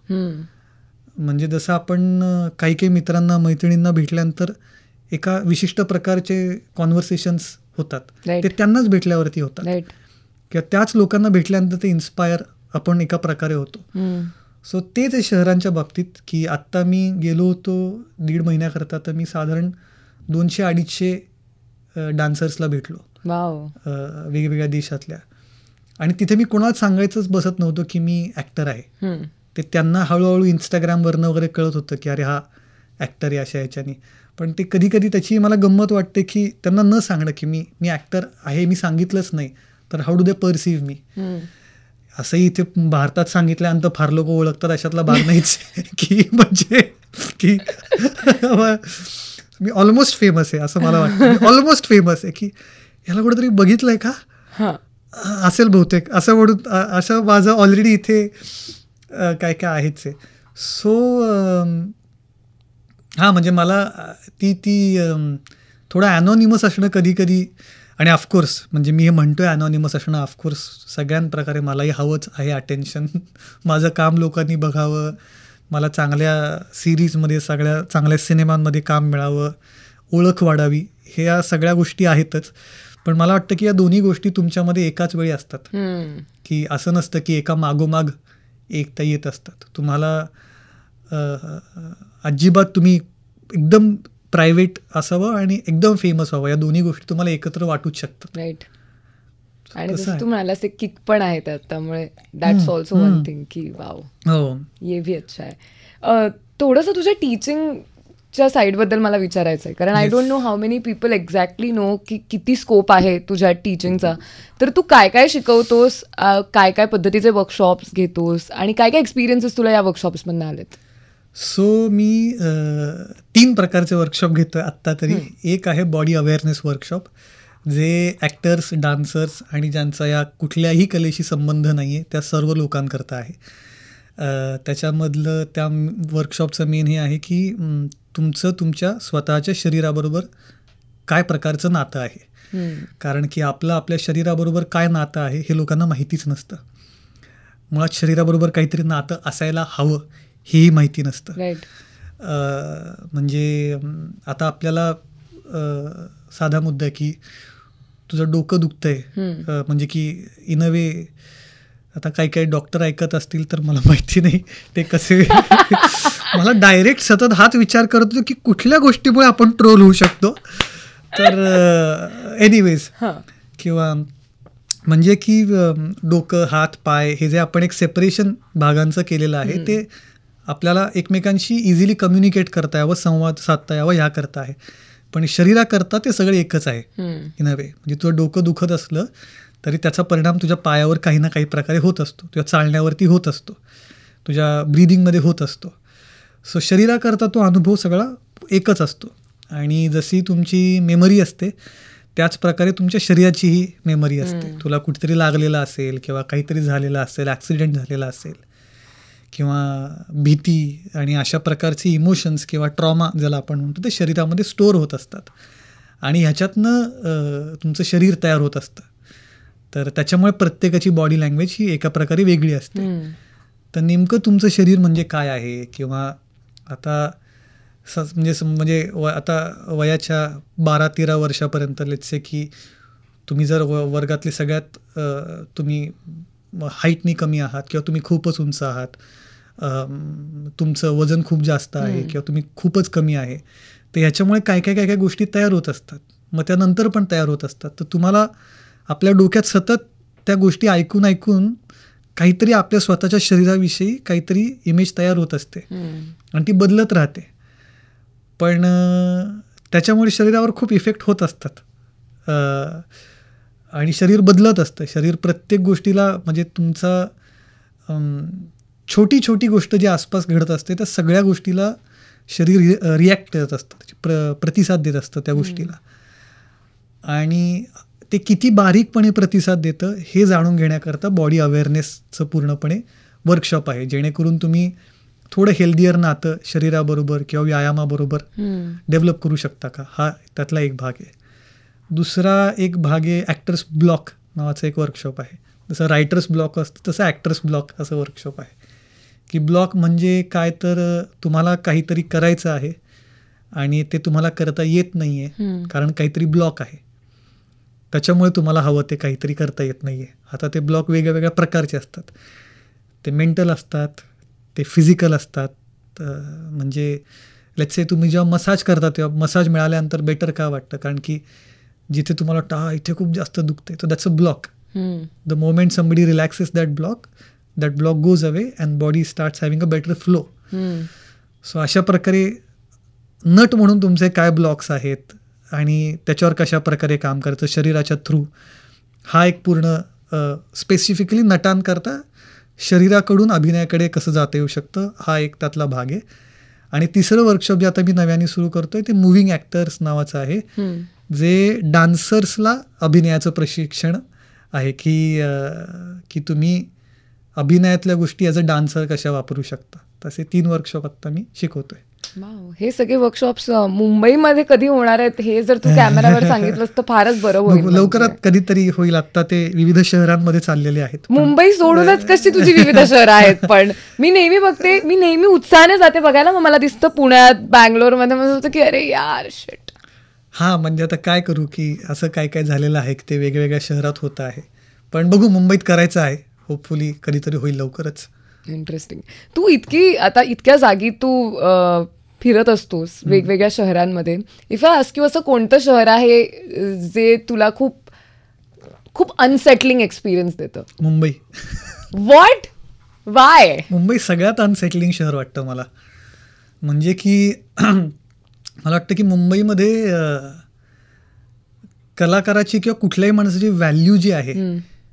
Speaker 2: म्हणजे जसं आपण काही मित्रांना मैत्रिणींना भेटल्यानंतर एका विशिष्ट प्रकारचे कॉन्व्हर्सेशन्स होतात, ते त्यांनाच भेटल्यावरती होतात किंवा त्याच लोकांना भेटल्यानंतर ते इन्स्पायर आपण एका प्रकारे होतो. सो तेच आहे शहरांच्या बाबतीत की आत्ता मी गेलो होतो 1.5 महिन्याकरता, तर मी साधारण 200-250 डान्सर्सला भेटलो वेगवेगळ्या देशातल्या. आणि तिथे मी कोणाला सांगायचंच बसत नव्हतं की मी ॲक्टर आहे. ते त्यांना हळूहळू इंस्टाग्रामवरनं वगैरे कळत होतं की अरे हा ॲक्टर आहे अशा ह्याच्यानी. पण ते कधी कधी त्याची मला गंमत वाटते की त्यांना न सांगणं की मी ॲक्टर आहे, मी सांगितलंच नाही तर हाऊ डू दे परसिव्ह मी. असंही इथे भारतात सांगितल्यानंतर फार लोक ओळखतात अशातला भाग नाहीच की म्हणजे की मी ऑलमोस्ट फेमस आहे असं मला वाटतं. ऑलमोस्ट फेमस आहे की ह्याला कुठेतरी बघितलंय का असेल बहुतेक असं म्हणून असं माझं ऑलरेडी इथे काय काय आहेच आहे. सो हां म्हणजे मला ती थोडं ॲनॉनिमस असणं कधी कधी, आणि ऑफकोर्स म्हणजे मी हे म्हणतोय ॲनॉनिमस असणं, ऑफकोर्स सगळ्यां प्रकारे मलाही हवंच आहे अटेन्शन. माझं काम लोकांनी बघावं, मला चांगल्या सिरीजमध्ये सगळ्या चांगल्या सिनेमांमध्ये काम मिळावं, ओळख वाढावी, हे या सगळ्या गोष्टी आहेतच. पण मला वाटतं की या दोन्ही गोष्टी तुमच्यामध्ये एकाच वेळी असतात, की असं नसतं की एका मागोमाग एकता येत असतात. तुम्हाला अजिबात तुम्ही एकदम प्रायव्हेट असावं आणि एकदम फेमस व्हावं, या दोन्ही गोष्टी तुम्हाला एकत्र वाटूच शकतात.
Speaker 1: राईट. आणि जसं तू म्हणालास ते किक पण आहे त्यात, त्यामुळे दॅट्स ऑल्सो वन थिंग की वाव,
Speaker 2: हो
Speaker 1: ये भी अच्छा आहे. थोडंसं तुझ्या टीचिंगच्या साईडबद्दल मला विचारायचं आहे, कारण I don't know how many people exactly know की किती स्कोप आहे तुझ्या टीचिंगचा. तर तू काय काय शिकवतोस, काय काय पद्धतीचे वर्कशॉप्स घेतोस आणि काय काय एक्सपिरियन्सेस तुला या वर्कशॉप्समधून आलेत?
Speaker 2: सो मी 3 प्रकारचे वर्कशॉप घेतो आहे आत्ता तरी. एक आहे बॉडी अवेअरनेस वर्कशॉप, जे ॲक्टर्स, डान्सर्स आणि ज्यांचा या कुठल्याही कलेशी संबंध नाही आहे त्या सर्व लोकांकरता आहे. त्याच्यामधलं त्या वर्कशॉपचं मेन हे आहे की तुमचं तुमच्या स्वतःच्या शरीराबरोबर काय प्रकारचं नातं आहे. कारण की आपल्या शरीराबरोबर काय नातं आहे हे लोकांना माहितीच नसतं. मुळात शरीराबरोबर काहीतरी नातं असायला हवं हेही माहिती नसतं. म्हणजे आता आपल्याला साधा मुद्दा आहे की तुझं डोकं दुखतंय, म्हणजे की इन अ वे आता काही काही डॉक्टर ऐकत असतील तर मला माहिती नाही ते कसे मला डायरेक्ट सतत हाच विचार करत होतो की कुठल्या गोष्टीमुळे आपण ट्रोल होऊ शकतो. तर एनिवेज, किंवा म्हणजे की डोकं, हात, पाय हे जे आपण एक सेपरेशन भागांचं केलेलं आहे ते आपल्याला एकमेकांशी इझिली कम्युनिकेट करता यावं, संवाद साधता यावं ह्याकरता आहे. पण शरीराकरता ते सगळं एकच आहे इन अ वे. म्हणजे तुझं डोकं दुखत असलं तरी त्याचा परिणाम तुझ्या पायावर काही ना काही प्रकारे होत असतो, तुझ्या चालण्यावरती होत असतो, तुझ्या ब्रीदिंगमध्ये होत असतो. सो शरीराकरता तो अनुभव सगळा एकच असतो. आणि जशी तुमची मेमरी असते त्याच प्रकारे तुमच्या शरीराचीही मेमरी असते. तुला कुठेतरी लागलेलं असेल किंवा काहीतरी झालेलं असेल, ॲक्सिडेंट झालेला असेल किंवा भीती आणि अशा प्रकारचे इमोशन्स किंवा ट्रॉमा ज्याला आपण म्हणतो ते शरीरामध्ये स्टोअर होत असतात आणि ह्याच्यातनं तुमचं शरीर तयार होत असतं. तर त्याच्यामुळे प्रत्येकाची बॉडी लँग्वेज ही एका प्रकारे वेगळी असते. तर नेमकं तुमचं शरीर म्हणजे काय आहे, किंवा आता म्हणजे आता वयाच्या 12-13 वर्षापर्यंत लेट्स की तुम्ही जर वर्गातले सगळ्यात तुम्ही हाईटनी कमी आहात किंवा तुम्ही खूपच उंच आहात, तुमचं वजन खूप जास्त आहे किंवा तुम्ही खूपच कमी आहे, तर ह्याच्यामुळे काय काय गोष्टी तयार होत असतात, मग त्यानंतर पण तयार होत असतात. तर तुम्हाला आपल्या डोक्यात सतत त्या गोष्टी ऐकून ऐकून काहीतरी आपल्या स्वतःच्या शरीराविषयी काहीतरी इमेज तयार होत असते आणि ती बदलत राहते. पण त्याच्यामुळे शरीरावर खूप इफेक्ट होत असतात आणि शरीर बदलत असतं. शरीर प्रत्येक गोष्टीला म्हणजे तुमचा छोटी छोटी गोष्ट जी आसपास घडत असते त्या सगळ्या गोष्टीला शरीर रिॲक्ट करत असतं, प्रतिसाद देत असतं त्या गोष्टीला. आणि ते किती बारीकपणे प्रतिसाद देतं हे जाणून घेण्याकरता बॉडी अवेअरनेसचं पूर्णपणे वर्कशॉप आहे, जेणेकरून तुम्ही थोडं हेल्दियर नातं शरीराबरोबर किंवा व्यायामाबरोबर डेव्हलप करू शकता का, हा त्यातला एक भाग आहे. दुसरा एक भाग आहे ॲक्टर्स ब्लॉक नावाचं एक वर्कशॉप आहे. जसं रायटर्स ब्लॉक असतं तसं ॲक्टर्स ब्लॉक असं वर्कशॉप आहे. की ब्लॉक म्हणजे काय, तर तुम्हाला काहीतरी करायचं आहे आणि ते तुम्हाला करता येत नाही आहे कारण काहीतरी ब्लॉक आहे, त्याच्यामुळे तुम्हाला हवं ते काहीतरी करता येत नाही आहे. आता ते ब्लॉक वेगळ्या वेगळ्या प्रकारचे असतात, ते मेंटल असतात, ते फिजिकल असतात. म्हणजे लेट्स से तुम्ही जेव्हा मसाज करता तेव्हा मसाज मिळाल्यानंतर बेटर का वाटतं, कारण की जिथे तुम्हाला वाटतं इथे खूप जास्त दुखते, तर that's a block. The moment somebody relaxes that block goes away and body starts having a better flow. So अशा प्रकारे नट म्हणून तुमचे काय ब्लॉक्स आहेत आणि त्याच्यावर कशा प्रकारे काम करायचं शरीराच्या थ्रू, हा एक पूर्ण स्पेसिफिकली नटांकरता शरीराकडून अभिनयाकडे कसं जाता येऊ शकतं, हा एक त्यातला भाग आहे. आणि तिसरं वर्कशॉप जे आता मी नव्याने सुरू करतोय ते मुव्हिंग ॲक्टर्स नावाचं आहे, जे डान्सर्सला अभिनयाचं प्रशिक्षण आहे, की तुम्ही अभिनयातल्या गोष्टी ॲज अ डान्सर कशा वापरू शकता. तसे 3 वर्कशॉप आत्ता मी शिकवतोय.
Speaker 1: हे सगळे वर्कशॉप्स मुंबईमध्ये कधी होणार आहेत हे जर तू कॅमेरावर सांगितलंस तर फारच बरं होईल.
Speaker 2: लवकरात कधीतरी होईल. आता ते विविध शहरांमध्ये चाललेले आहेत.
Speaker 1: मुंबई सोडूनच कशी तुझी विविध शहरं आहेत. पण मी नेहमी बघते, मी नेहमी उत्साहाने जाते बघायला. मग मला दिसतं पुण्यात, बँगलोरमध्ये मला होतं की अरे यार शिट.
Speaker 2: हा म्हणजे आता काय करू की असं काय काय झालेलं आहे की ते वेगवेगळ्या शहरात होतं आहे. पण बघू, मुंबईत करायचं आहे. होपफुली कधीतरी होईल लवकरच.
Speaker 1: इंटरेस्टिंग. तू आता इतक्या जागी तू फिरत असतोस वेगवेगळ्या शहरांमध्ये. इफ आय आस्क यू, असं कोणतं शहर आहे जे तुला खूप खूप अनसेटलिंग एक्सपिरियन्स देतं?
Speaker 2: मुंबई.
Speaker 1: व्हॉट? वाय?
Speaker 2: मुंबई सगळ्यात अनसेटलिंग शहर वाटतं मला. म्हणजे की मला वाटतं की मुंबईमध्ये कलाकाराची किंवा कुठल्याही माणसाची व्हॅल्यू जी आहे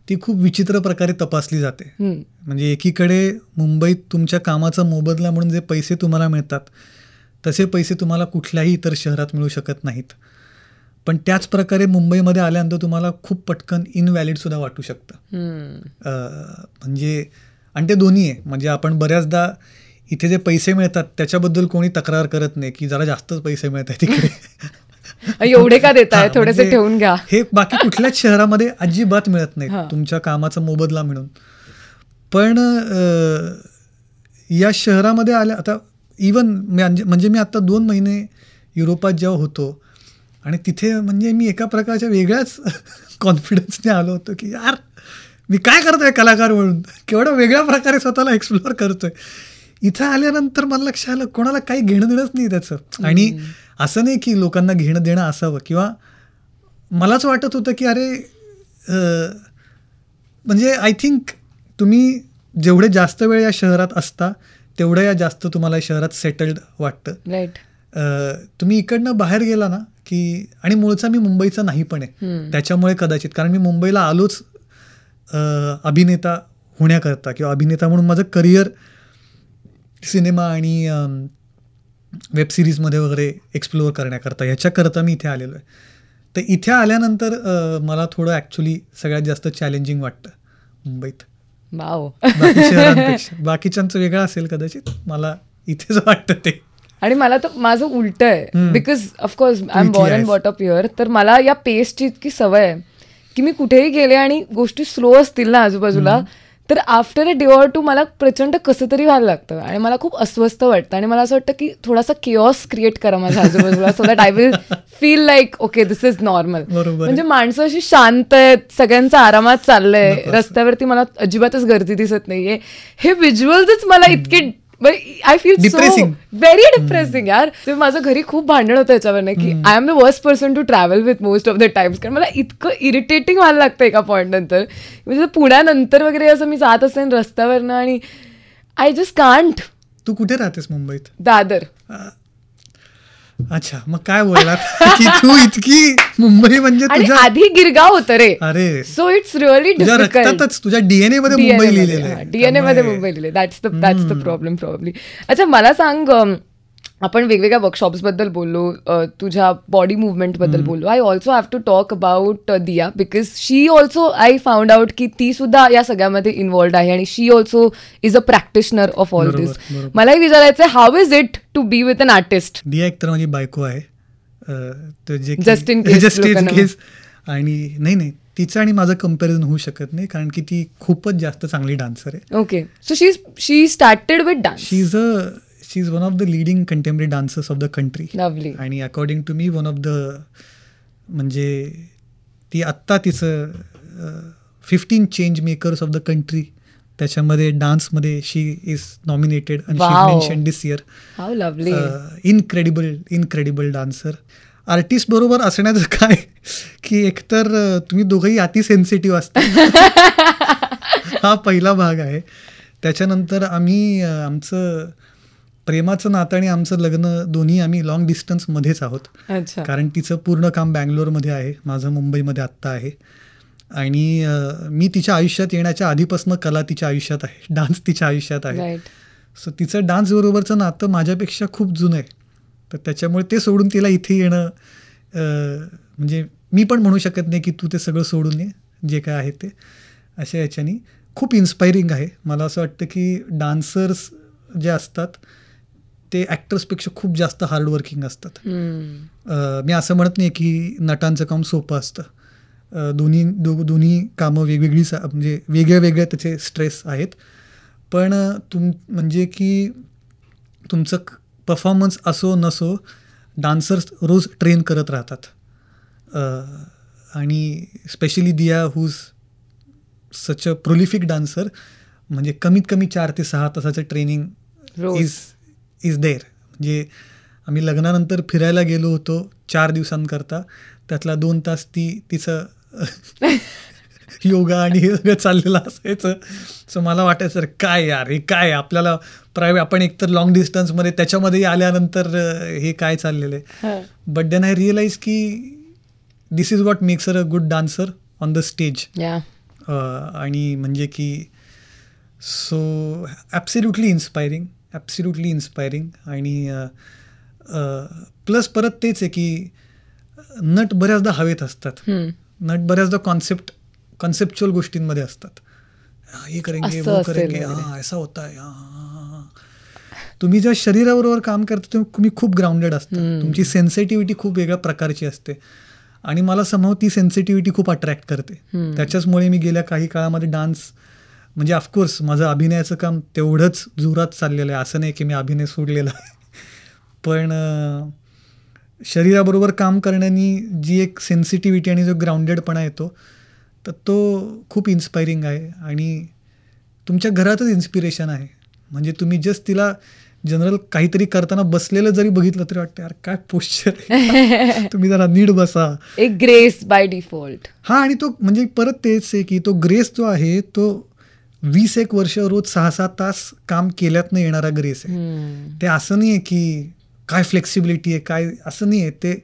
Speaker 2: ती खूप विचित्र प्रकारे तपासली जाते. म्हणजे एकीकडे मुंबईत तुमच्या कामाचा मोबदला म्हणून जे पैसे तुम्हाला मिळतात तसे पैसे तुम्हाला कुठल्याही इतर शहरात मिळू शकत नाहीत. पण त्याच प्रकारे मुंबईमध्ये आल्यानंतर तुम्हाला खूप पटकन इनव्हॅलिडसुद्धा वाटू शकतं. म्हणजे आणि ते दोन्ही आहे. म्हणजे आपण बऱ्याचदा इथे जे पैसे मिळतात त्याच्याबद्दल कोणी तक्रार करत नाही की जरा जास्तच पैसे मिळत आहेत तिकडे,
Speaker 1: एवढे का देताय, थोडेसे ठेवून घ्या.
Speaker 2: हे बाकी कुठल्याच शहरामध्ये अजिबात मिळत नाही तुमच्या कामाचा मोबदला मिळून. पण या शहरामध्ये आल्या आता इवन म्हणजे मी आता 2 महिने युरोपात जेव्हा होतो आणि तिथे म्हणजे मी एका प्रकारच्या वेगळ्याच कॉन्फिडन्सने आलो होतो की यार मी काय करतोय कलाकार म्हणून, केवढ्या वेगळ्या प्रकारे स्वतःला एक्सप्लोअर करतोय. इथं आल्यानंतर मला लक्षात आलं कोणाला काही घेणं देणंच नाही त्याचं. आणि असं नाही की लोकांना घेणं देणं असावं, किंवा मलाच वाटत होतं की अरे म्हणजे आय थिंक तुम्ही जेवढे जास्त वेळ या शहरात असता तेवढं या जास्त तुम्हाला शहरात सेटल्ड वाटतं.
Speaker 1: राईट.
Speaker 2: तुम्ही इकडनं बाहेर गेला ना की, आणि मूळचा मी मुंबईचा नाही पण आहे त्याच्यामुळे कदाचित, कारण मी मुंबईला आलोच अभिनेता होण्याकरता किंवा अभिनेता म्हणून माझं करिअर सिनेमा आणि वेब सिरीजमध्ये वगैरे एक्सप्लोअर करण्याकरता, ह्याच्याकरता मी इथे आलेलो आहे. तर इथे आल्यानंतर मला थोडं ॲक्च्युली सगळ्यात जास्त चॅलेंजिंग वाटतं मुंबईत.
Speaker 1: वाव.
Speaker 2: बाकी शहरांपेक्षा. बाकीच्यांचं वेगळं असेल कदाचित, मला इथेच वाटतं ते.
Speaker 1: आणि मला तर माझं उलट आहे, because of course I am born and brought up here. तर मला या पेसची इतकी सवय आहे की मी कुठेही गेले आणि गोष्टी स्लो असतील ना आजूबाजूला, तर after a day or two मला प्रचंड कसं तरी व्हायला लागतं आणि मला खूप अस्वस्थ वाटतं. आणि मला असं वाटतं की थोडासा केऑस क्रिएट करा माझ्या आजूबाजूला, so that I will feel like okay this is normal. म्हणजे माणसं अशी शांत आहेत, सगळ्यांचं आरामात चाललंय, रस्त्यावरती मला अजिबातच गर्दी दिसत नाहीये. हे व्हिज्युअल्सच मला इतके I feel so very depressing यार. तर माझं घरी खूप भांडण होतं याच्यावर की I am the worst person to travel with most of the times, कारण मला इतकं इरिटेटिंग व्हायला लागतं एका पॉईंट नंतर. म्हणजे पुण्यानंतर वगैरे असं मी जात असेल रस्त्यावरनं आणि आय जस्ट कांट.
Speaker 2: तू कुठे राहतेस मुंबईत?
Speaker 1: दादर.
Speaker 2: अच्छा, मग काय बोलणार की तू इतकी मुंबई म्हणजे तुझ्या
Speaker 1: आधी गिरगाव होतं रे.
Speaker 2: अरे
Speaker 1: सो इट्स रिअली डिफिकल्ट.
Speaker 2: तुझ्या डीएनए मध्ये मुंबई लिहिलेलं आहे.
Speaker 1: डीएनए मध्ये मुंबई लिहिले. That's the problem probably. अच्छा, मला सांग, आपण वेगवेगळ्या वर्कशॉप्स बद्दल बोललो, तुझ्या बॉडी मुवमेंट बद्दल बोललो. I also have to talk about Diya, because she also I found out की ती सुद्धा या सगळ्यामध्ये इन्व्हॉल्ड आहे आणि she also is a practitioner of all this. मलाही विचारायचं, how is it to be with an artist?
Speaker 2: Diya एकतर माझी बायको आहे,
Speaker 1: जस्ट इन केस.
Speaker 2: आणि नाही तिचं आणि माझं कम्पॅरिझन होऊ शकत नाही, कारण की ती खूपच जास्त चांगली डान्सर आहे.
Speaker 1: Okay, so she started with dance.
Speaker 2: She is one of the leading contemporary dancers of the country.
Speaker 1: Lovely.
Speaker 2: आणि according to me one of the, म्हणजे ती आत्ता तिचं 15 change makers of the country त्याच्यामध्ये डान्समध्ये शी इज नॉमिनेटेड आणि she mention this year.
Speaker 1: How lovely.
Speaker 2: Incredible dancer. Artist बरोबर असण्याचं काय की एकतर तुम्ही दोघंही अति सेन्सिटिव्ह असता, हा पहिला भाग आहे. त्याच्यानंतर आम्ही आमचं प्रेमाचं नातं आणि आमचं लग्न दोन्ही आम्ही लॉंग डिस्टन्समध्येच आहोत.
Speaker 1: अच्छा.
Speaker 2: कारण तिचं पूर्ण काम बँगलोरमध्ये आहे, माझं मुंबईमध्ये आत्ता आहे. आणि मी तिच्या आयुष्यात येण्याच्या आधीपासून कला तिच्या आयुष्यात आहे, डान्स तिच्या आयुष्यात आहे.
Speaker 1: राईट.
Speaker 2: सो तिचं डान्सबरोबरचं नातं माझ्यापेक्षा खूप जुनं आहे. तर त्याच्यामुळे ते सोडून तिला इथे येणं म्हणजे मी पण म्हणू शकत नाही की तू ते सगळं सोडून ये, जे काय आहे ते. अशा याच्यानी खूप इन्स्पायरिंग आहे. मला असं वाटतं की डान्सर्स जे असतात ते ॲक्टर्सपेक्षा खूप जास्त हार्डवर्किंग असतात. मी असं म्हणत नाही की नटांचं काम सोपं असतं. दोन्ही कामं वेगवेगळी म्हणजे वेगळ्या वेगळ्या त्याचे स्ट्रेस आहेत. पण म्हणजे की तुमचं परफॉर्मन्स असो नसो, डान्सर्स रोज ट्रेन करत राहतात. आणि स्पेशली दिया हुज सच अ प्रोलिफिक डान्सर, म्हणजे कमीत कमी 4 ते 6 तासाचं ट्रेनिंग इज देअर. म्हणजे आम्ही लग्नानंतर फिरायला गेलो होतो 4 दिवसांकरता, त्यातला 2 तास तिचं योगा आणि हे सगळं चाललेलं असायचं. सो मला वाटायचं काय यार, हे काय आपल्याला आपण एकतर लॉंग डिस्टन्समध्ये त्याच्यामध्ये आल्यानंतर हे काय चाललेलं आहे. बट देन आय रिअलाइज की this is what makes a good dancer on the stage. आणि म्हणजे की सो ॲब्सल्युटली इन्स्पायरिंग. आणि प्लस परत तेच आहे की नट बऱ्याचदा हवेत असतात. नट बऱ्याचदा कॉन्सेप्च्युअल गोष्टींमध्ये असतात. हे करेंगे वो करेंगे, हां ऐसा होता है, हां. तुम्ही ज्या शरीराबरोबर काम करता तुम्ही खूप ग्राउंडेड असता. तुमची सेन्सिटिव्हिटी खूप वेगळ्या प्रकारची असते. आणि मला समहाव ती सेन्सिटिव्हिटी खूप अट्रॅक्ट करते. त्याच्याचमुळे मी गेल्या काही काळामध्ये डान्स म्हणजे ऑफकोर्स माझं अभिनयाचं काम तेवढंच जोरात चाललेलं आहे. असं नाही की मी अभिनय सोडलेला आहे. पण शरीराबरोबर काम करण्यानी जी एक सेन्सिटिव्हिटी आणि जो ग्राउंडेडपणा येतो तर तो खूप इन्स्पायरिंग आहे. आणि तुमच्या घरातच इन्स्पिरेशन आहे. म्हणजे तुम्ही जस्ट तिला जनरल काहीतरी करताना बसलेलं जरी बघितलं तरी वाटतं यार काय पोश्चर आहे, तुम्ही जरा नीट बसा.
Speaker 1: एक ग्रेस बाय डिफॉल्ट.
Speaker 2: हा, आणि तो म्हणजे परत तेच आहे की तो ग्रेस जो आहे तो 20 वर्ष रोज 6-7 तास काम केल्यातनं येणारा ग्रेस आहे. ते असं नाही आहे की काय फ्लेक्सिबिलिटी आहे काय, असं नाही आहे.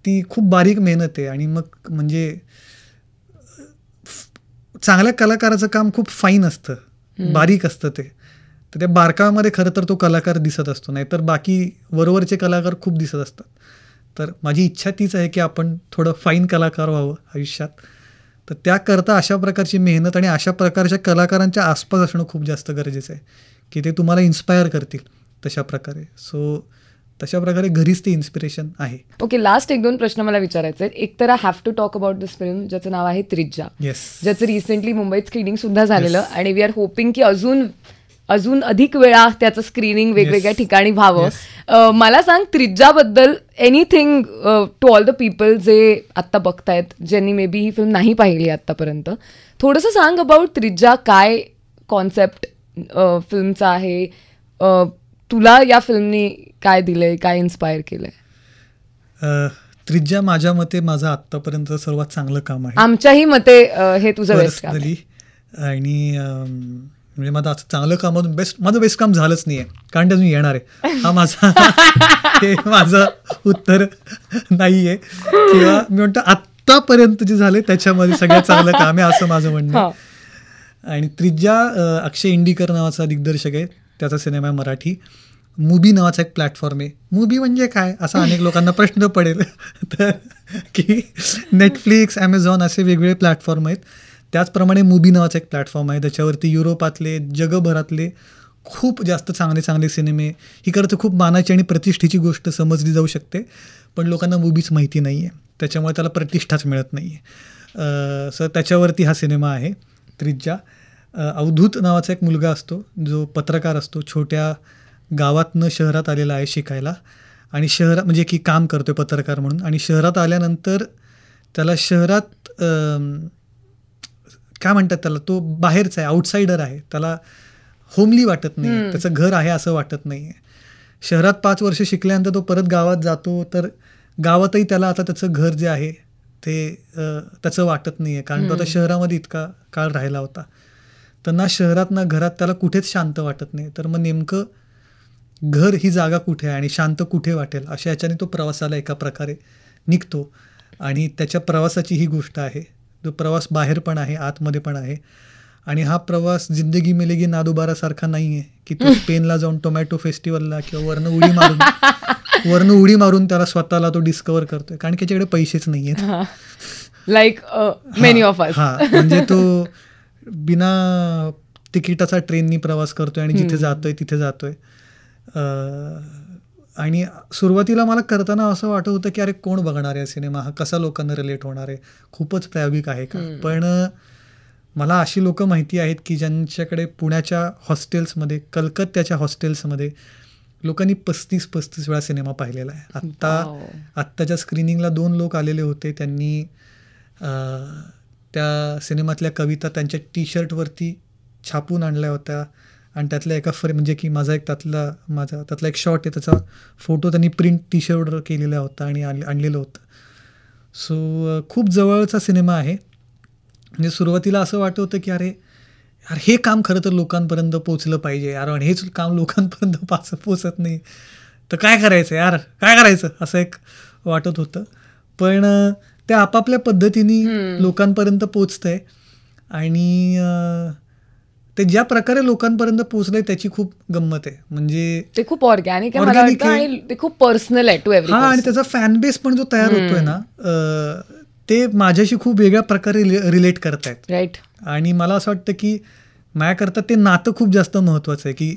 Speaker 2: ती खूप बारीक मेहनत आहे. आणि मग म्हणजे चांगल्या कलाकाराचं काम खूप फाईन असतं, बारीक असतं ते. तर त्या बारकाव्यामध्ये खरं तर तो कलाकार दिसत असतो, नाहीतर बाकी वरवरचे कलाकार खूप दिसत असतात. तर माझी इच्छा तीच आहे की आपण थोडं फाईन कलाकार व्हावं आयुष्यात. तर त्याकरता अशा प्रकारची मेहनत आणि अशा प्रकारच्या कलाकारांच्या आसपास असणं खूप जास्त गरजेचं आहे की ते तुम्हाला इन्स्पायर करतील तशा प्रकारे. सो तशा प्रकारे घरीच ते इन्स्पिरेशन आहे.
Speaker 1: ओके, लास्ट 1-2 प्रश्न मला विचारायचे आहेत. एक तर I have to talk about this film ज्याचं नाव आहे त्रिज्या, ज्याचं रिसेंटली मुंबईत स्क्रीनिंग सुद्धा झालेलं. आणि वी आर होपिंग की अजून अधिक वेळा त्याचं स्क्रीनिंग वेगवेगळ्या ठिकाणी व्हावं. मला सांग त्रिज्याबद्दल anything to all the people जे आत्ता बघतायत, ज्यांनी मे बी ही फिल्म नाही पाहिली आत्तापर्यंत. थोडंसं सांग अबाउट त्रिज्या, काय कॉन्सेप्ट फिल्मचा आहे, तुला या फिल्मनी काय दिलंय, काय इन्स्पायर केलंय?
Speaker 2: त्रिज्या माझ्या मते माझं आत्तापर्यंत सर्वात चांगलं काम आहे.
Speaker 1: आमच्याही मते हे तुझं बेस्ट काम आहे.
Speaker 2: आणि म्हणजे माझं असं चांगलं कामातून माझं बेस्ट काम झालंच नाही आहे, कारण ते अजून येणार आहे. हा माझं उत्तर नाही आहे. किंवा मी म्हणतो आत्तापर्यंत जे झाले त्याच्यामध्ये सगळ्यात चांगलं काम आहे असं माझं म्हणणं आहे. आणि त्रिज्या अक्षय इंडिकर नावाचा दिग्दर्शक आहे, त्याचा सिनेमा आहे मराठी. मुबी नावाचा एक प्लॅटफॉर्म आहे. मुबी म्हणजे काय असा अनेक लोकांना प्रश्न पडेल. तर की नेटफ्लिक्स, ॲमेझॉन असे वेगवेगळे प्लॅटफॉर्म आहेत. त्याचप्रमाणे मुबी नावाचा एक प्लॅटफॉर्म आहे, त्याच्यावरती युरोपातले जगभरातले खूप जास्त चांगले चांगले सिनेमे, ही खरं तर खूप मानाची आणि प्रतिष्ठेची गोष्ट समजली जाऊ शकते, पण लोकांना मुबीच माहिती नाही आहे, त्याच्यामुळे त्याला प्रतिष्ठाच मिळत नाही आहे. सो त्याच्यावरती हा सिनेमा आहे त्रिज्या. अवधूत नावाचा एक मुलगा असतो जो पत्रकार असतो, छोट्या गावातनं शहरात आलेला आहे शिकायला. आणि शहरात म्हणजे की काम करतो आहे पत्रकार म्हणून. आणि शहरात आल्यानंतर त्याला शहरात काय म्हणतात त्याला, तो बाहेरचा आहे, आउटसायडर आहे, त्याला होमली वाटत नाही, त्याचं घर आहे असं वाटत नाही आहे. शहरात 5 वर्ष शिकल्यानंतर तो परत गावात जातो, तर गावातही त्याला आता त्याचं घर जे आहे ते त्याचं वाटत नाही आहे, कारण तो आता शहरामध्ये इतका काळ राहिला होता. तर ना शहरात ना घरात त्याला कुठेच शांत वाटत नाही. तर मग नेमकं घर ही जागा कुठे आहे आणि शांत कुठे वाटेल अशा याच्याने तो प्रवासाला एका प्रकारे निघतो. आणि त्याच्या प्रवासाची ही गोष्ट आहे. तो प्रवास बाहेर पण आहे, आतमध्ये पण आहे. आणि हा प्रवास जिंदगी मिलेगी नादुबारासारखा नाही आहे की तो स्पेनला जाऊन टोमॅटो फेस्टिवलला किंवा वरनं उडी मारून त्याला स्वतःला तो डिस्कवर करतोय, कारण की त्याच्याकडे पैसेच नाही आहेत.
Speaker 1: Like many of us.
Speaker 2: म्हणजे तो बिना तिकिटाचा ट्रेननी प्रवास करतोय आणि जिथे जातोय तिथे जातोय. आणि सुरुवातीला मला करताना असं वाटत होतं की अरे कोण बघणार आहे सिनेमा, हा कसा लोकांना रिलेट होणार आहे, खूपच प्रायोगिक आहे का. पण मला अशी लोक माहिती आहेत की ज्यांच्याकडे पुण्याच्या हॉस्टेल्समध्ये, कलकत्त्याच्या हॉस्टेल्समध्ये लोकांनी 35 वेळा सिनेमा पाहिलेला आहे. आत्ताच्या स्क्रीनिंगला 2 लोक आलेले होते. त्यांनी त्या सिनेमातल्या कविता त्यांच्या टी शर्टवरती छापून आणल्या होत्या आणि त्यातल्या एका म्हणजे की त्यातला एक शॉट आहे, त्याचा फोटो त्यांनी प्रिंट टी शर्टवर केलेला होता आणि आणलेलं होतं. सो खूप जवळचा सिनेमा आहे. म्हणजे सुरुवातीला असं वाटत होतं की अरे हे काम खरं तर लोकांपर्यंत पोचलं पाहिजे यार, आणि हेच काम लोकांपर्यंत पोचत नाही तर काय करायचं यार, काय करायचं असं एक वाटत होतं. पण ते आपापल्या पद्धतीने लोकांपर्यंत पोचतंय आणि ते ज्या प्रकारे लोकांपर्यंत पोचलंय त्याची खूप गंमत आहे. म्हणजे
Speaker 1: ते खूप ऑर्गॅनिक आणि ते खूप पर्सनल आहे टू एव्हरी.
Speaker 2: आणि त्याचा फॅन बेस पण जो तयार होतोय ना, ते माझ्याशी खूप वेगळ्या प्रकारे रिलेट करतायत.
Speaker 1: राईट.
Speaker 2: आणि मला असं वाटतं की माझ्याकरता ते नातं खूप जास्त महत्वाचं आहे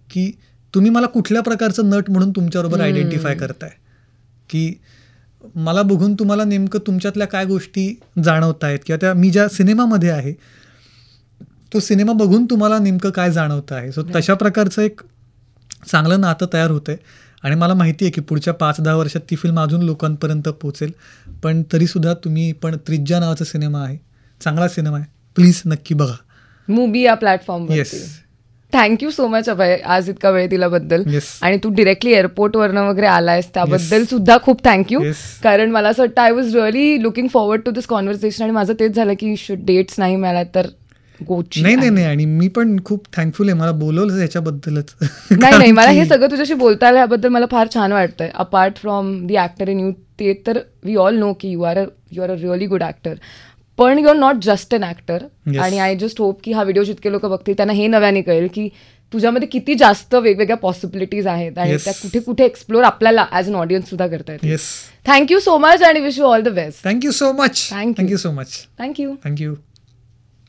Speaker 2: की तुम्ही मला कुठल्या प्रकारचं नट म्हणून तुमच्याबरोबर आयडेंटिफाय करताय, की मला बघून तुम्हाला नेमकं तुमच्यातल्या काय गोष्टी जाणवत आहेत, किंवा त्या मी ज्या सिनेमामध्ये आहे तो सिनेमा बघून तुम्हाला नेमकं काय जाणवतं आहे. सो तशा प्रकारचं एक चांगलं नातं तयार होतंय. आणि मला माहिती आहे की पुढच्या 5-10 वर्षात ती फिल्म अजून लोकांपर्यंत पोहोचेल. पण तरीसुद्धा तुम्ही पण त्रिज्या नावाचा सिनेमा आहे, चांगला सिनेमा आहे, प्लीज नक्की बघा.
Speaker 1: मूवी या प्लॅटफॉर्मवर.
Speaker 2: येस.
Speaker 1: थँक्यू सो मच अभय, आज इतका वेळ दिल्याबद्दल. आणि तू डिरेक्टली एअरपोर्टवरनं वगैरे आलायस त्याबद्दल सुद्धा खूप थँक्यू. कारण मला असं वाटतं I was really looking forward to this conversation, आणि माझं तेच झालं की डेट्स नाही मिळाला तर
Speaker 2: नाही. आणि मी पण खूप थँकफुल आहे, मला बोलवलं याच्याबद्दलच.
Speaker 1: नाही, मला हे सगळं तुझ्याशी बोलता आलं याबद्दल मला फार छान वाटतंय. Apart from the actor in you, ते तर वी ऑल नो की you are a really good actor, पण you are not just an actor. आणि आय जस्ट होप की हा व्हिडिओ जितके लोक बघतील त्यांना हे नव्याने कळेल की तुझ्यामध्ये किती जास्त वेगवेगळ्या पॉसिबिलिटीज आहेत आणि त्या कुठे कुठे एक्सप्लोर आपल्याला ॲज अन ऑडियन्स सुद्धा करता येईल. थँक्यू सो मच आणि wish you all the best.
Speaker 2: Thank you so much.
Speaker 1: Thank you so much. Thank you.